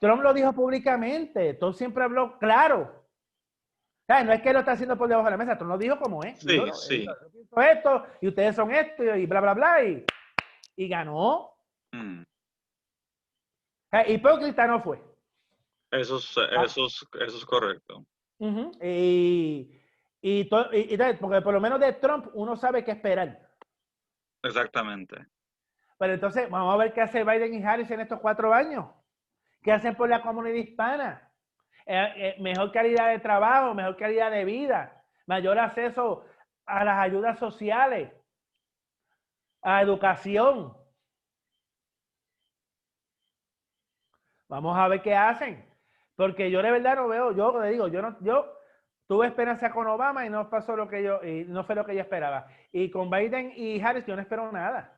B: Trump lo dijo públicamente. Trump siempre habló claro. ¿Sabes? No es que lo está haciendo por debajo de la mesa, Trump lo dijo como es.
A: Sí,
B: Dijo,
A: sí.
B: yo pienso esto, y ustedes son esto, y bla, bla, bla, y ganó.
A: Mm.
B: Hipócrita no fue. Ah,
A: Eso es correcto.
B: porque por lo menos de Trump uno sabe qué esperar.
A: Exactamente.
B: Pero entonces vamos a ver qué hace Biden y Harris en estos 4 años. ¿Qué hacen por la comunidad hispana? Mejor calidad de trabajo, mejor calidad de vida, mayor acceso a las ayudas sociales, a educación. Vamos a ver qué hacen. Porque yo de verdad no veo, yo le digo, yo tuve esperanza con Obama y no pasó lo que y no fue lo que yo esperaba. Y con Biden y Harris yo no espero nada.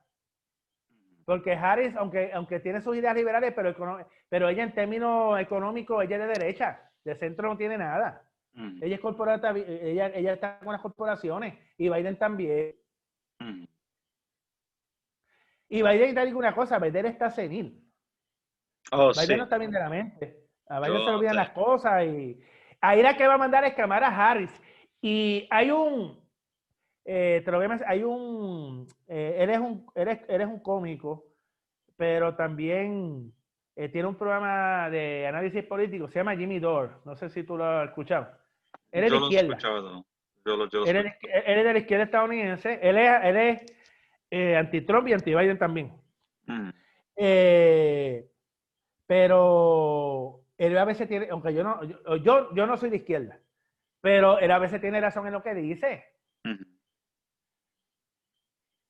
B: Porque Harris, aunque tiene sus ideas liberales, pero ella en términos económicos, ella es de derecha, de centro no tiene nada.
A: Mm.
B: Ella es corporativa, ella está con las corporaciones y Biden también.
A: Mm.
B: Y Biden te digo una cosa, Biden está senil.
A: Oh,
B: Biden
A: sí.
B: no está bien de la mente. A Biden se le
A: Yo
B: olvidan las cosas y ahí la que va a mandar es Kamala Harris. Y hay te lo voy a mencionar, él es un cómico, pero también tiene un programa de análisis político, se llama Jimmy Dore. No sé si tú lo has escuchado. Él es de
A: yo lo he
B: izquierda.
A: escuchado. Yo lo
B: Él es
A: escucho.
B: de la izquierda estadounidense. Él es anti-Trump y anti-Biden también.
A: Mm.
B: Eh, pero él a veces tiene, aunque yo no soy de izquierda, pero él a veces tiene razón en lo que dice.
A: Mm.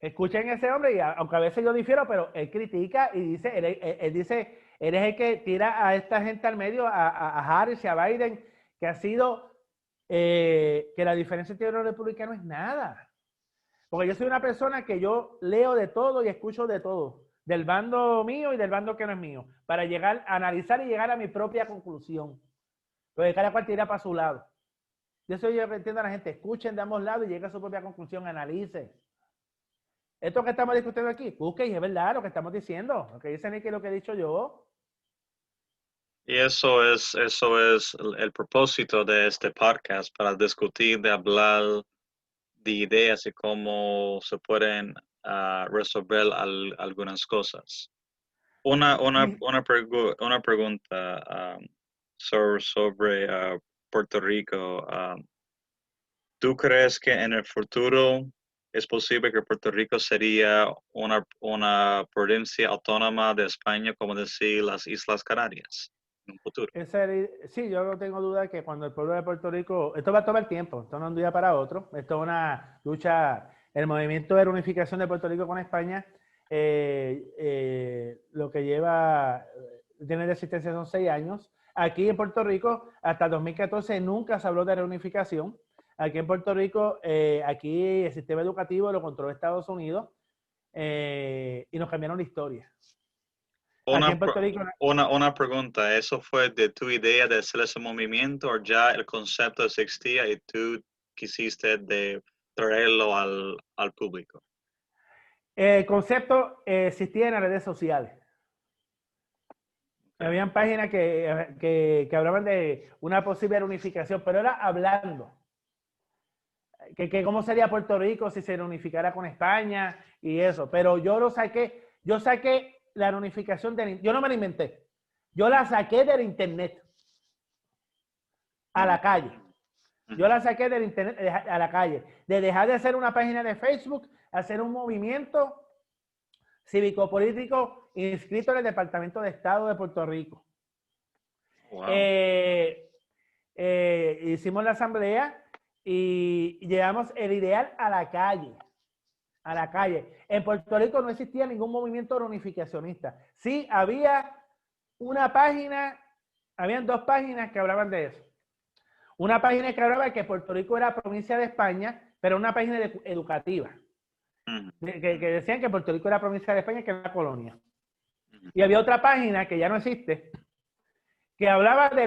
B: Escuchen a ese hombre, y aunque a veces yo difiero, pero él critica y dice, él dice, él es el que tira a esta gente al medio, a Harris y a Biden, que ha sido, que la diferencia entre los republicanos es nada. Porque yo soy una persona que yo leo de todo y escucho de todo, del bando mío y del bando que no es mío, para llegar a analizar y llegar a mi propia conclusión. Porque cada cual tira para su lado. Yo soy yo que entiendo a la gente, escuchen de ambos lados y lleguen a su propia conclusión, analicen. Esto que estamos discutiendo aquí, busquen y es verdad lo que estamos diciendo, lo que dice Nicky, lo que he dicho yo.
A: Y eso es el propósito de este podcast, para discutir, de hablar de ideas y cómo se pueden resolver algunas cosas. Una pregunta sobre Puerto Rico. ¿Tú crees que en el futuro es posible que Puerto Rico sería una provincia autónoma de España, como decir las Islas Canarias, en un futuro?
B: Sí, yo no tengo duda que cuando el pueblo de Puerto Rico, esto va a tomar tiempo, esto no es un día para otro, esto es una lucha, el movimiento de reunificación de Puerto Rico con España, lo que tiene de existencia son 6 años. Aquí en Puerto Rico, hasta 2014 nunca se habló de reunificación. Aquí en Puerto Rico, aquí el sistema educativo lo controla Estados Unidos y nos cambiaron la historia. Aquí en Puerto Rico,
A: Una pregunta, ¿eso fue de tu idea de hacer ese movimiento o ya el concepto existía y tú quisiste de traerlo al público?
B: el concepto existía en las redes sociales.
A: Okay.
B: Habían páginas que hablaban de una posible reunificación, pero era hablando. Que cómo sería Puerto Rico si se reunificara con España y eso. Pero yo saqué la reunificación yo no me la inventé. Yo la saqué del internet a la calle. Yo la saqué del internet a la calle. De dejar de hacer una página de Facebook, hacer un movimiento cívico-político inscrito en el Departamento de Estado de Puerto Rico.
A: Wow.
B: Hicimos la asamblea y llevamos el ideal a la calle. A la calle. En Puerto Rico no existía ningún movimiento reunificacionista. Sí, había una página, habían 2 páginas que hablaban de eso. Una página que hablaba de que Puerto Rico era provincia de España, pero una página educativa. Que decían que Puerto Rico era provincia de España, que era colonia. Y había otra página que ya no existe, que hablaba de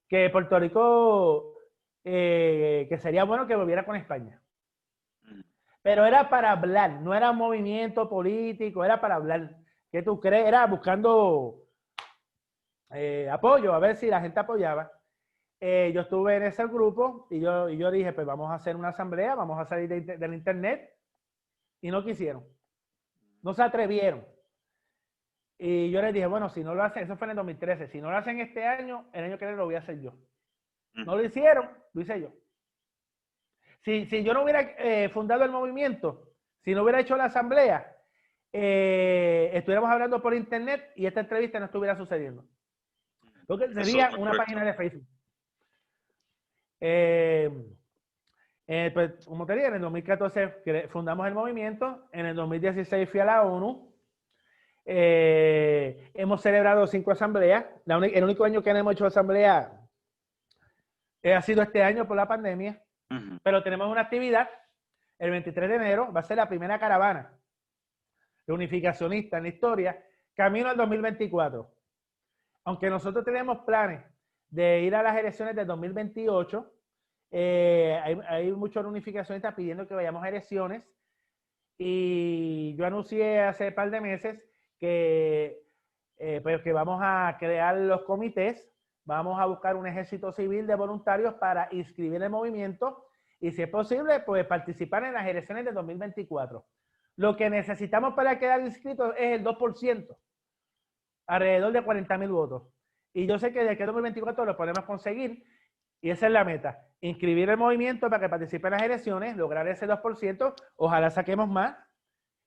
B: que Puerto Rico, que sería bueno que volviera con España. Pero era para hablar, no era un movimiento político, era para hablar. ¿Qué tú crees? Era buscando apoyo, a ver si la gente apoyaba. yo estuve en ese grupo y yo dije, pues vamos a hacer una asamblea, vamos a salir del internet, y no quisieron, no se atrevieron. Y yo les dije, bueno, si no lo hacen, eso fue en el 2013, si no lo hacen este año, el año que viene lo voy a hacer yo. No lo hicieron, lo hice yo. Si yo no hubiera fundado el movimiento, si no hubiera hecho la asamblea, estuviéramos hablando por internet y esta entrevista no estuviera sucediendo. Lo que sería una página de Facebook. Pues, como te dije, en el 2014 fundamos el movimiento, en el 2016 fui a la ONU, hemos celebrado 5 asambleas, el único año que no hemos hecho asamblea ha sido este año por la pandemia, pero tenemos una actividad, el 23 de enero va a ser la primera caravana unificacionista en la historia, camino al 2024. Aunque nosotros tenemos planes de ir a las elecciones del 2028, hay muchos unificacionistas pidiendo que vayamos a elecciones y yo anuncié hace un par de meses que, pues que vamos a crear los comités, vamos a buscar un ejército civil de voluntarios para inscribir el movimiento y, si es posible, pues participar en las elecciones del 2024. Lo que necesitamos para quedar inscritos es el 2%, alrededor de 40,000 votos. Y yo sé que de aquí al 2024 lo podemos conseguir y esa es la meta. Inscribir el movimiento para que participe en las elecciones, lograr ese 2%, ojalá saquemos más.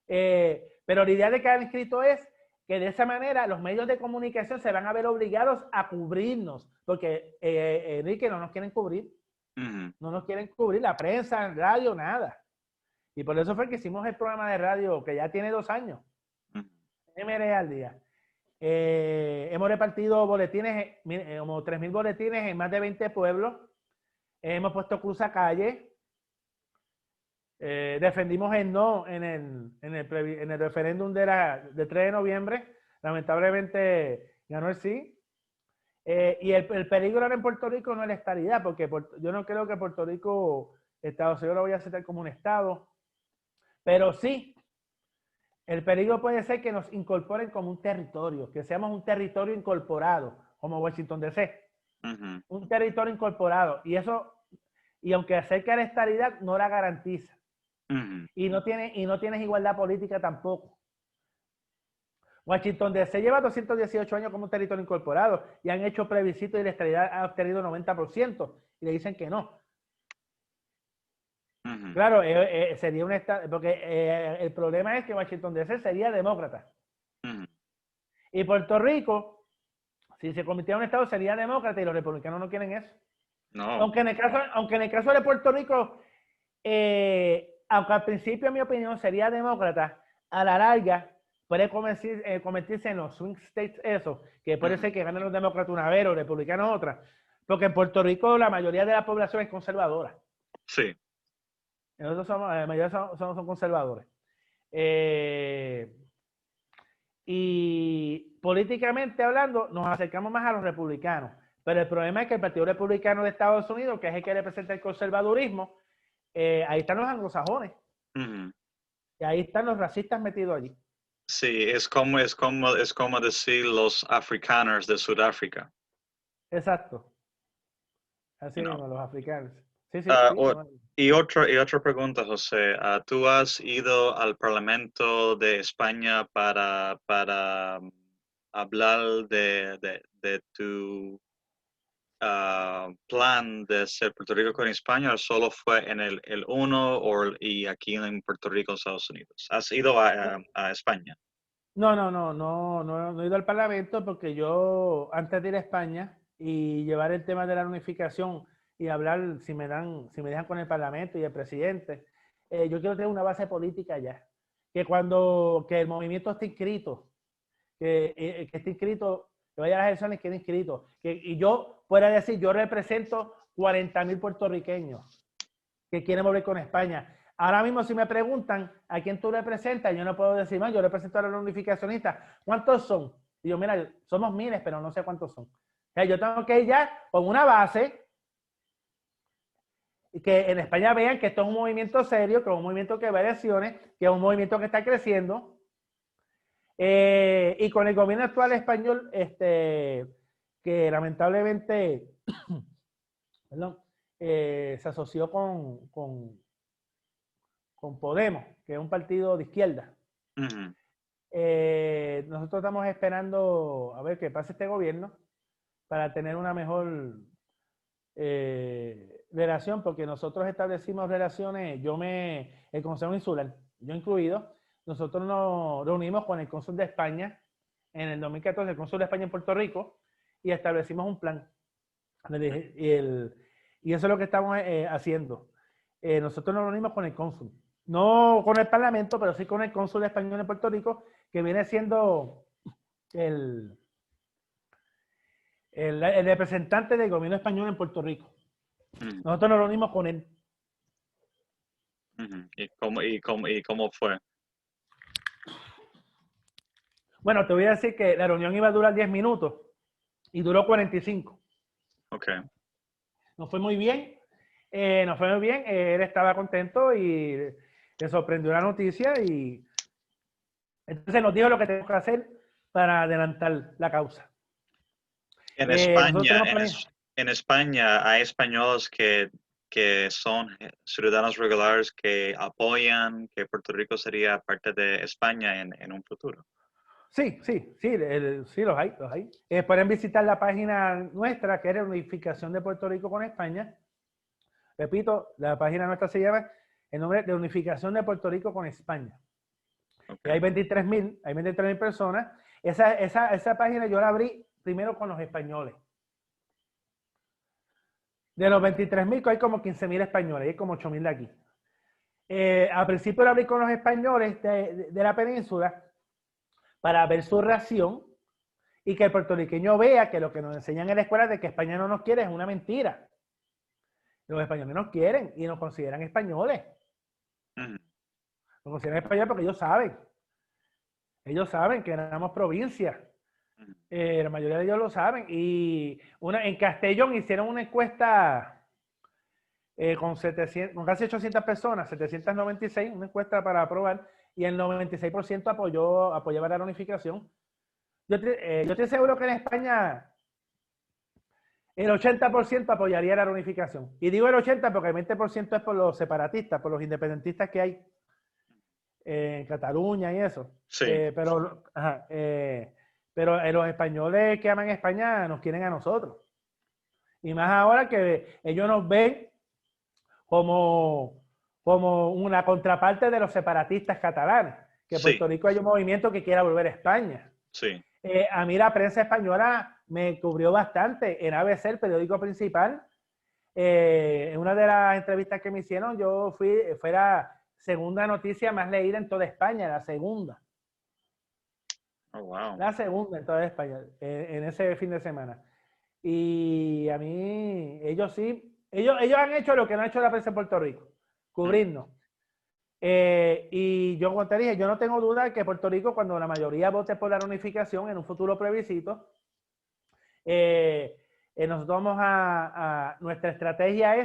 B: Pero la idea de quedar inscrito es que de esa manera los medios de comunicación se van a ver obligados a cubrirnos, porque Enrique, no nos quieren cubrir. No nos quieren cubrir la prensa, el radio, nada. Y por eso fue que hicimos el programa de radio que ya tiene 2 años. MRE al día. Hemos repartido boletines, como 3,000 boletines en más de 20 pueblos. Hemos puesto cruzacalle. Defendimos el no en el referéndum del 3 de noviembre. Lamentablemente ganó el sí. Y el peligro ahora en Puerto Rico no es la estadidad, porque yo no creo que Puerto Rico, Estados Unidos, lo voy a aceptar como un estado. Pero sí, el peligro puede ser que nos incorporen como un territorio, que seamos un territorio incorporado, como Washington DC. Un territorio incorporado. Y eso, y aunque acerca la estabilidad, no la garantiza. Y no tienes igualdad política tampoco. Washington DC lleva 218 años como un territorio incorporado y han hecho plebiscito y la estabilidad ha obtenido 90% y le dicen que no. Claro, sería un estado, porque el problema es que Washington DC sería demócrata. Y Puerto Rico, si se convirtiera en un estado, sería demócrata y los republicanos no quieren eso. No. Aunque en el caso de Puerto Rico, aunque al principio, en mi opinión, sería demócrata, a la larga puede convertirse en los swing states, eso, que puede ser que ganen los demócratas una vez, los republicanos otra. Porque en Puerto Rico la mayoría de la población es conservadora.
A: Sí.
B: Nosotros la mayoría son conservadores. Y políticamente hablando, nos acercamos más a los republicanos. Pero el problema es que el Partido Republicano de Estados Unidos, que es el que representa el conservadurismo, ahí están los anglosajones. Y ahí están los racistas metidos allí.
A: Sí, es como decir los africanos de Sudáfrica.
B: Exacto. Así mismo, los africanos. Sí, sí,
A: y otra pregunta, José. ¿Tú has ido al Parlamento de España para hablar de tu plan de ser Puerto Rico con España, o solo fue en el 1 y aquí en Puerto Rico, Estados Unidos? ¿Has ido a España?
B: No he ido al Parlamento porque yo, antes de ir a España y llevar el tema de la unificación y hablar, si me dejan con el Parlamento y el presidente, yo quiero tener una base política ya. Que el movimiento esté inscrito, que esté inscrito, que vaya a las elecciones, que esté inscrito. Y yo pueda decir, yo represento 40,000 puertorriqueños que quieren volver con España. Ahora mismo, si me preguntan a quién tú representas, yo no puedo decir más, yo represento a los unificacionistas. ¿Cuántos son? Y yo, mira, somos miles, pero no sé cuántos son. O sea, yo tengo que ir ya con una base y que en España vean que esto es un movimiento serio, que es un movimiento que va a elecciones, que es un movimiento que está creciendo. Y con el gobierno actual español, que lamentablemente perdón, se asoció con Podemos, que es un partido de izquierda.
A: Ujú.
B: Nosotros estamos esperando a ver qué pase este gobierno para tener una mejor relación, porque nosotros establecimos relaciones, el Consejo Insular, yo incluido, nosotros nos reunimos con el cónsul de España en el 2014, el cónsul de España en Puerto Rico, y establecimos un plan. Y eso es lo que estamos haciendo. Nosotros nos reunimos con el cónsul, no con el Parlamento, pero sí con el cónsul español en Puerto Rico, que viene siendo el, el representante del gobierno español en Puerto Rico.
A: Ujú.
B: Nosotros nos reunimos con él.
A: Ujú. ¿Y cómo fue?
B: Bueno, te voy a decir que la reunión iba a durar 10 minutos y duró 45.
A: Okay.
B: Nos fue muy bien. Nos fue muy bien. Él estaba contento y le sorprendió la noticia y entonces nos dijo lo que tenemos que hacer para adelantar la causa.
A: En
B: Nosotros
A: España,
B: tenemos
A: en,
B: planes.
A: es- en España hay españoles que son ciudadanos regulares que apoyan que Puerto Rico sería parte de España en un futuro.
B: Sí, sí, sí, sí, los hay, los hay. Pueden visitar la página nuestra, que es Unificación de Puerto Rico con España. Repito, la página nuestra se llama el nombre de Unificación de Puerto Rico con España. Y
A: Okay.
B: hay 23,000 personas. Esa página yo la abrí primero con los españoles. De los 23,000, hay como 15,000 españoles, hay como 8,000 de aquí. Al principio la abrí con los españoles de la península para ver su reacción y que el puertorriqueño vea que lo que nos enseñan en la escuela de que España no nos quiere es una mentira. Los españoles nos quieren y nos consideran españoles.
A: Ujú.
B: Nos consideran españoles porque ellos saben. Ellos saben que éramos provincia.
A: Ujú.
B: La mayoría de ellos lo saben. Y en Castellón hicieron una encuesta con casi 800 personas, 796, una encuesta para aprobar, y el 96% apoyaba la unificación. Yo estoy seguro que en España el 80% apoyaría la reunificación. Y digo el 80% porque el 20% es por los separatistas, por los independentistas que hay en Cataluña y eso.
A: Sí.
B: Pero los españoles que aman España nos quieren a nosotros. Y más ahora que ellos nos ven como, como una contraparte de los separatistas catalanes. Que en
A: Sí.
B: Puerto Rico hay un movimiento que quiera volver a España.
A: Sí.
B: A mí la prensa española me cubrió bastante. En ABC, el periódico principal, en una de las entrevistas que me hicieron, fue la segunda noticia más leída en toda España, la segunda.
A: Oh, wow.
B: La segunda en toda España, en ese fin de semana. Y a mí, ellos sí, ellos han hecho lo que no ha hecho la prensa en Puerto Rico,
A: Ujú.
B: cubrirnos. Y yo, como te dije, yo no tengo duda de que Puerto Rico, cuando la mayoría vote por la reunificación en un futuro plebiscito, nosotros nuestra estrategia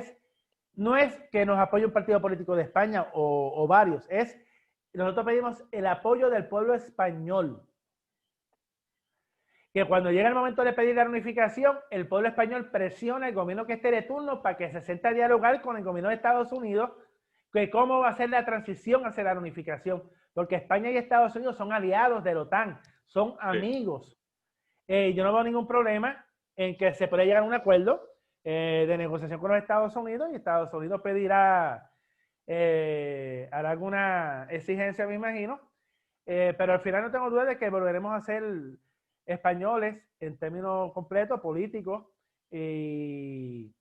B: no es que nos apoye un partido político de España o varios, nosotros pedimos el apoyo del pueblo español. Que cuando llega el momento de pedir la reunificación, el pueblo español presiona al gobierno que esté de turno para que se siente a dialogar con el gobierno de Estados Unidos que cómo va a ser la transición hacia la reunificación. Porque España y Estados Unidos son aliados de la OTAN, son
A: Sí.
B: amigos. Yo no veo ningún problema en que se pueda llegar a un acuerdo de negociación con los Estados Unidos y Estados Unidos pedirá, hará alguna exigencia, me imagino, pero al final no tengo duda de que volveremos a ser españoles en términos completos, políticos, y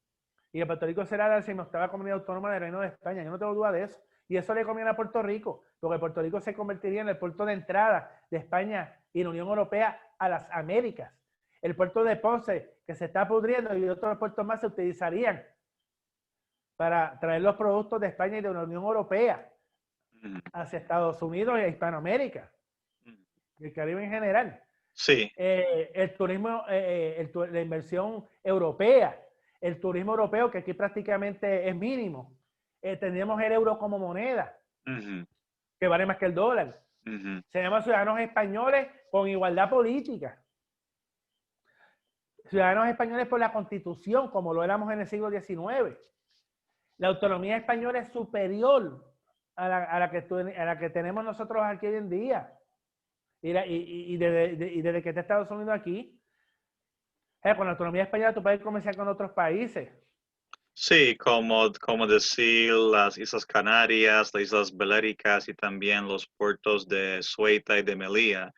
B: que Puerto Rico será la 18ª comunidad autónoma del Reino de España. Yo no tengo duda de eso. Y eso le conviene a Puerto Rico, porque Puerto Rico se convertiría en el puerto de entrada de España y la Unión Europea a las Américas. El puerto de Ponce, que se está pudriendo, y otros puertos más se utilizarían para traer los productos de España y de la Unión Europea
A: Ujú.
B: hacia Estados Unidos y a Hispanoamérica,
A: Ujú.
B: y el Caribe en general.
A: Sí.
B: El turismo, la inversión europea, el turismo europeo, que aquí prácticamente es mínimo. Tendríamos el euro como moneda,
A: Ujú.
B: que vale más que el dólar.
A: Ujú.
B: Se llaman ciudadanos españoles con igualdad política. ciudadanos españoles por la Constitución, como lo éramos en el siglo XIX. La autonomía española es superior a la que tenemos nosotros aquí hoy en día. Y desde que está Estados Unidos aquí, con la autonomía española tú puedes comerciar con otros países.
A: Sí, como decir las Islas Canarias, las Islas Baleáricas y también los puertos de Ceuta y de Melilla.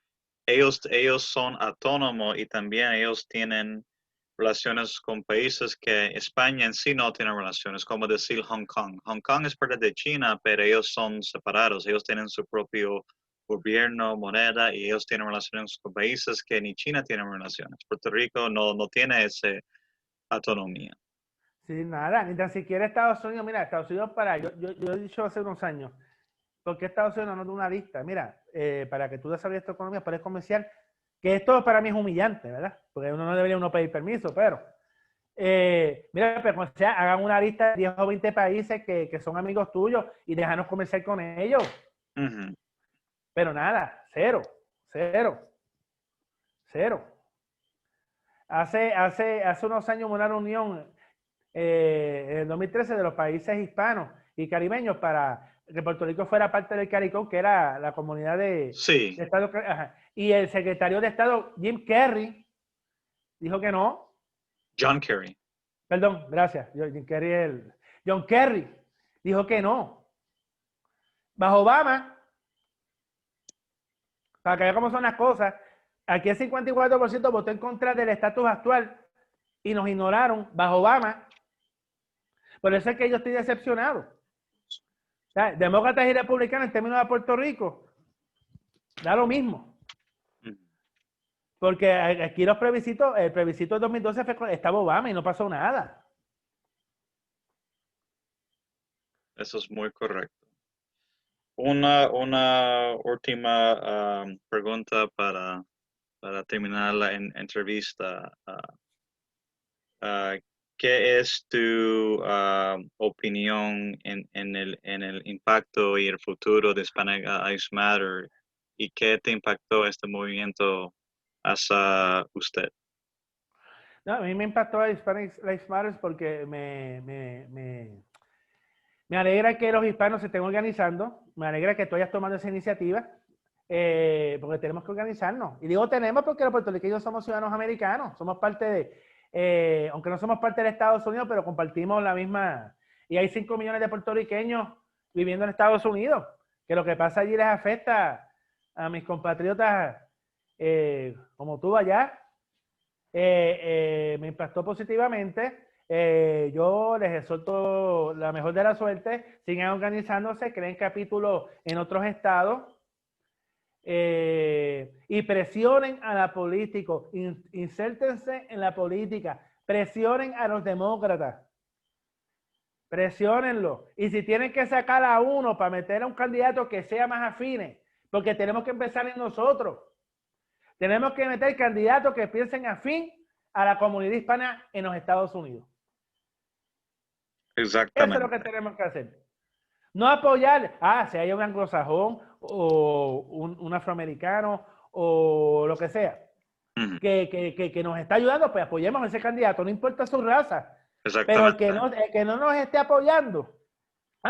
A: Ellos son autónomos y también ellos tienen relaciones con países que España en sí no tiene relaciones, como decir Hong Kong. Hong Kong es parte de China, pero ellos son separados, ellos tienen su propio gobierno, moneda, y ellos tienen relaciones con países que ni China tiene relaciones. Puerto Rico no tiene esa autonomía.
B: Sí, nada, ni tan siquiera Estados Unidos, mira, Estados Unidos yo he dicho hace unos años, ¿por qué Estados Unidos no da una lista? Mira, para que tú desarrolles tu economía, puedes comerciar, que esto para mí es humillante, ¿verdad? Porque uno no debería pedir permiso, pero mira, pero o sea, hagan una lista de 10 o 20 países que son amigos tuyos y déjanos comerciar con ellos.
A: Uh-huh.
B: Pero nada, cero, cero, cero. Hace unos años hubo una reunión en el 2013 de los países hispanos y caribeños para que Puerto Rico fuera parte del CARICOM, que era la comunidad
A: Sí.
B: de Estado. Ajá. Y el secretario de Estado, Jim Kerry, dijo que no.
A: John Kerry.
B: Perdón, gracias. John Kerry dijo que no. Bajo Obama, para que vean cómo son las cosas, aquí el 54% votó en contra del estatus actual y nos ignoraron bajo Obama. Por eso es que yo estoy decepcionado. O sea, demócratas y republicanos en términos de Puerto Rico, da lo mismo. Porque aquí el plebiscito de 2012 estaba Obama y no pasó nada.
A: Eso es muy correcto. Una última pregunta para terminar la entrevista. ¿Qué es tu opinión en el impacto y el futuro de Hispanic Lives Matter? ¿Y qué te impactó este movimiento hacia usted?
B: No, a mí me impactó a Hispanic Lives Matter porque me alegra que los hispanos se estén organizando, me alegra que tú hayas tomado esa iniciativa, porque tenemos que organizarnos. Y digo tenemos porque los puertorriqueños somos ciudadanos americanos, somos parte de, aunque no somos parte de Estados Unidos, pero compartimos la misma, y hay 5 millones de puertorriqueños viviendo en Estados Unidos, que lo que pasa allí les afecta a mis compatriotas como tú allá. Me impactó positivamente. Yo les exhorto la mejor de la suerte, sigan organizándose, creen capítulos en otros estados y presionen a la política, insértense en la política, presionen a los demócratas, presionenlo. Y si tienen que sacar a uno para meter a un candidato que sea más afine, porque tenemos que empezar en nosotros. Tenemos que meter candidatos que piensen afín a la comunidad hispana en los Estados Unidos.
A: Exactamente.
B: Eso es lo que tenemos que hacer. No apoyar, si hay un anglosajón o un afroamericano o lo que sea, que nos está ayudando, pues apoyemos a ese candidato, no importa su raza. Pero el que no nos esté apoyando,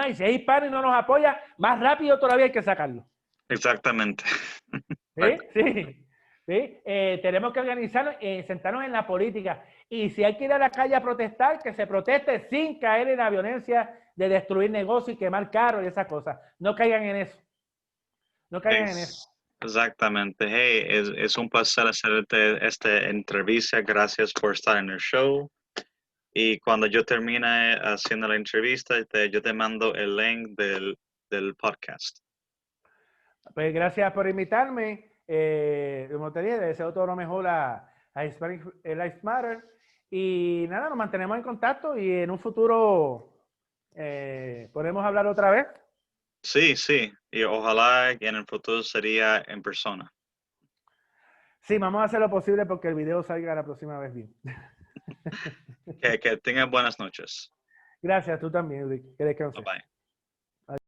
B: y si es hispano y no nos apoya, más rápido todavía hay que sacarlo.
A: Exactamente.
B: ¿Sí? Sí. ¿Sí? Tenemos que organizarnos, sentarnos en la política. Y si hay que ir a la calle a protestar, que se proteste sin caer en la violencia de destruir negocios y quemar carros y esas cosas. No caigan en eso. No caigan en eso.
A: Exactamente. Hey, es un placer hacerte esta entrevista. Gracias por estar en el show. Y cuando yo termine haciendo la entrevista, yo te mando el link del podcast.
B: Pues gracias por invitarme. Como te dije, deseo todo lo mejor a Hispanic Lives Matter. Y nada, nos mantenemos en contacto y en un futuro podemos hablar otra vez.
A: Sí, sí. Y ojalá que en el futuro sería en persona.
B: Sí, vamos a hacer lo posible porque el video salga la próxima vez bien.
A: Que tengan buenas noches.
B: Gracias, tú también, Rick. Que descanses.
A: Bye bye.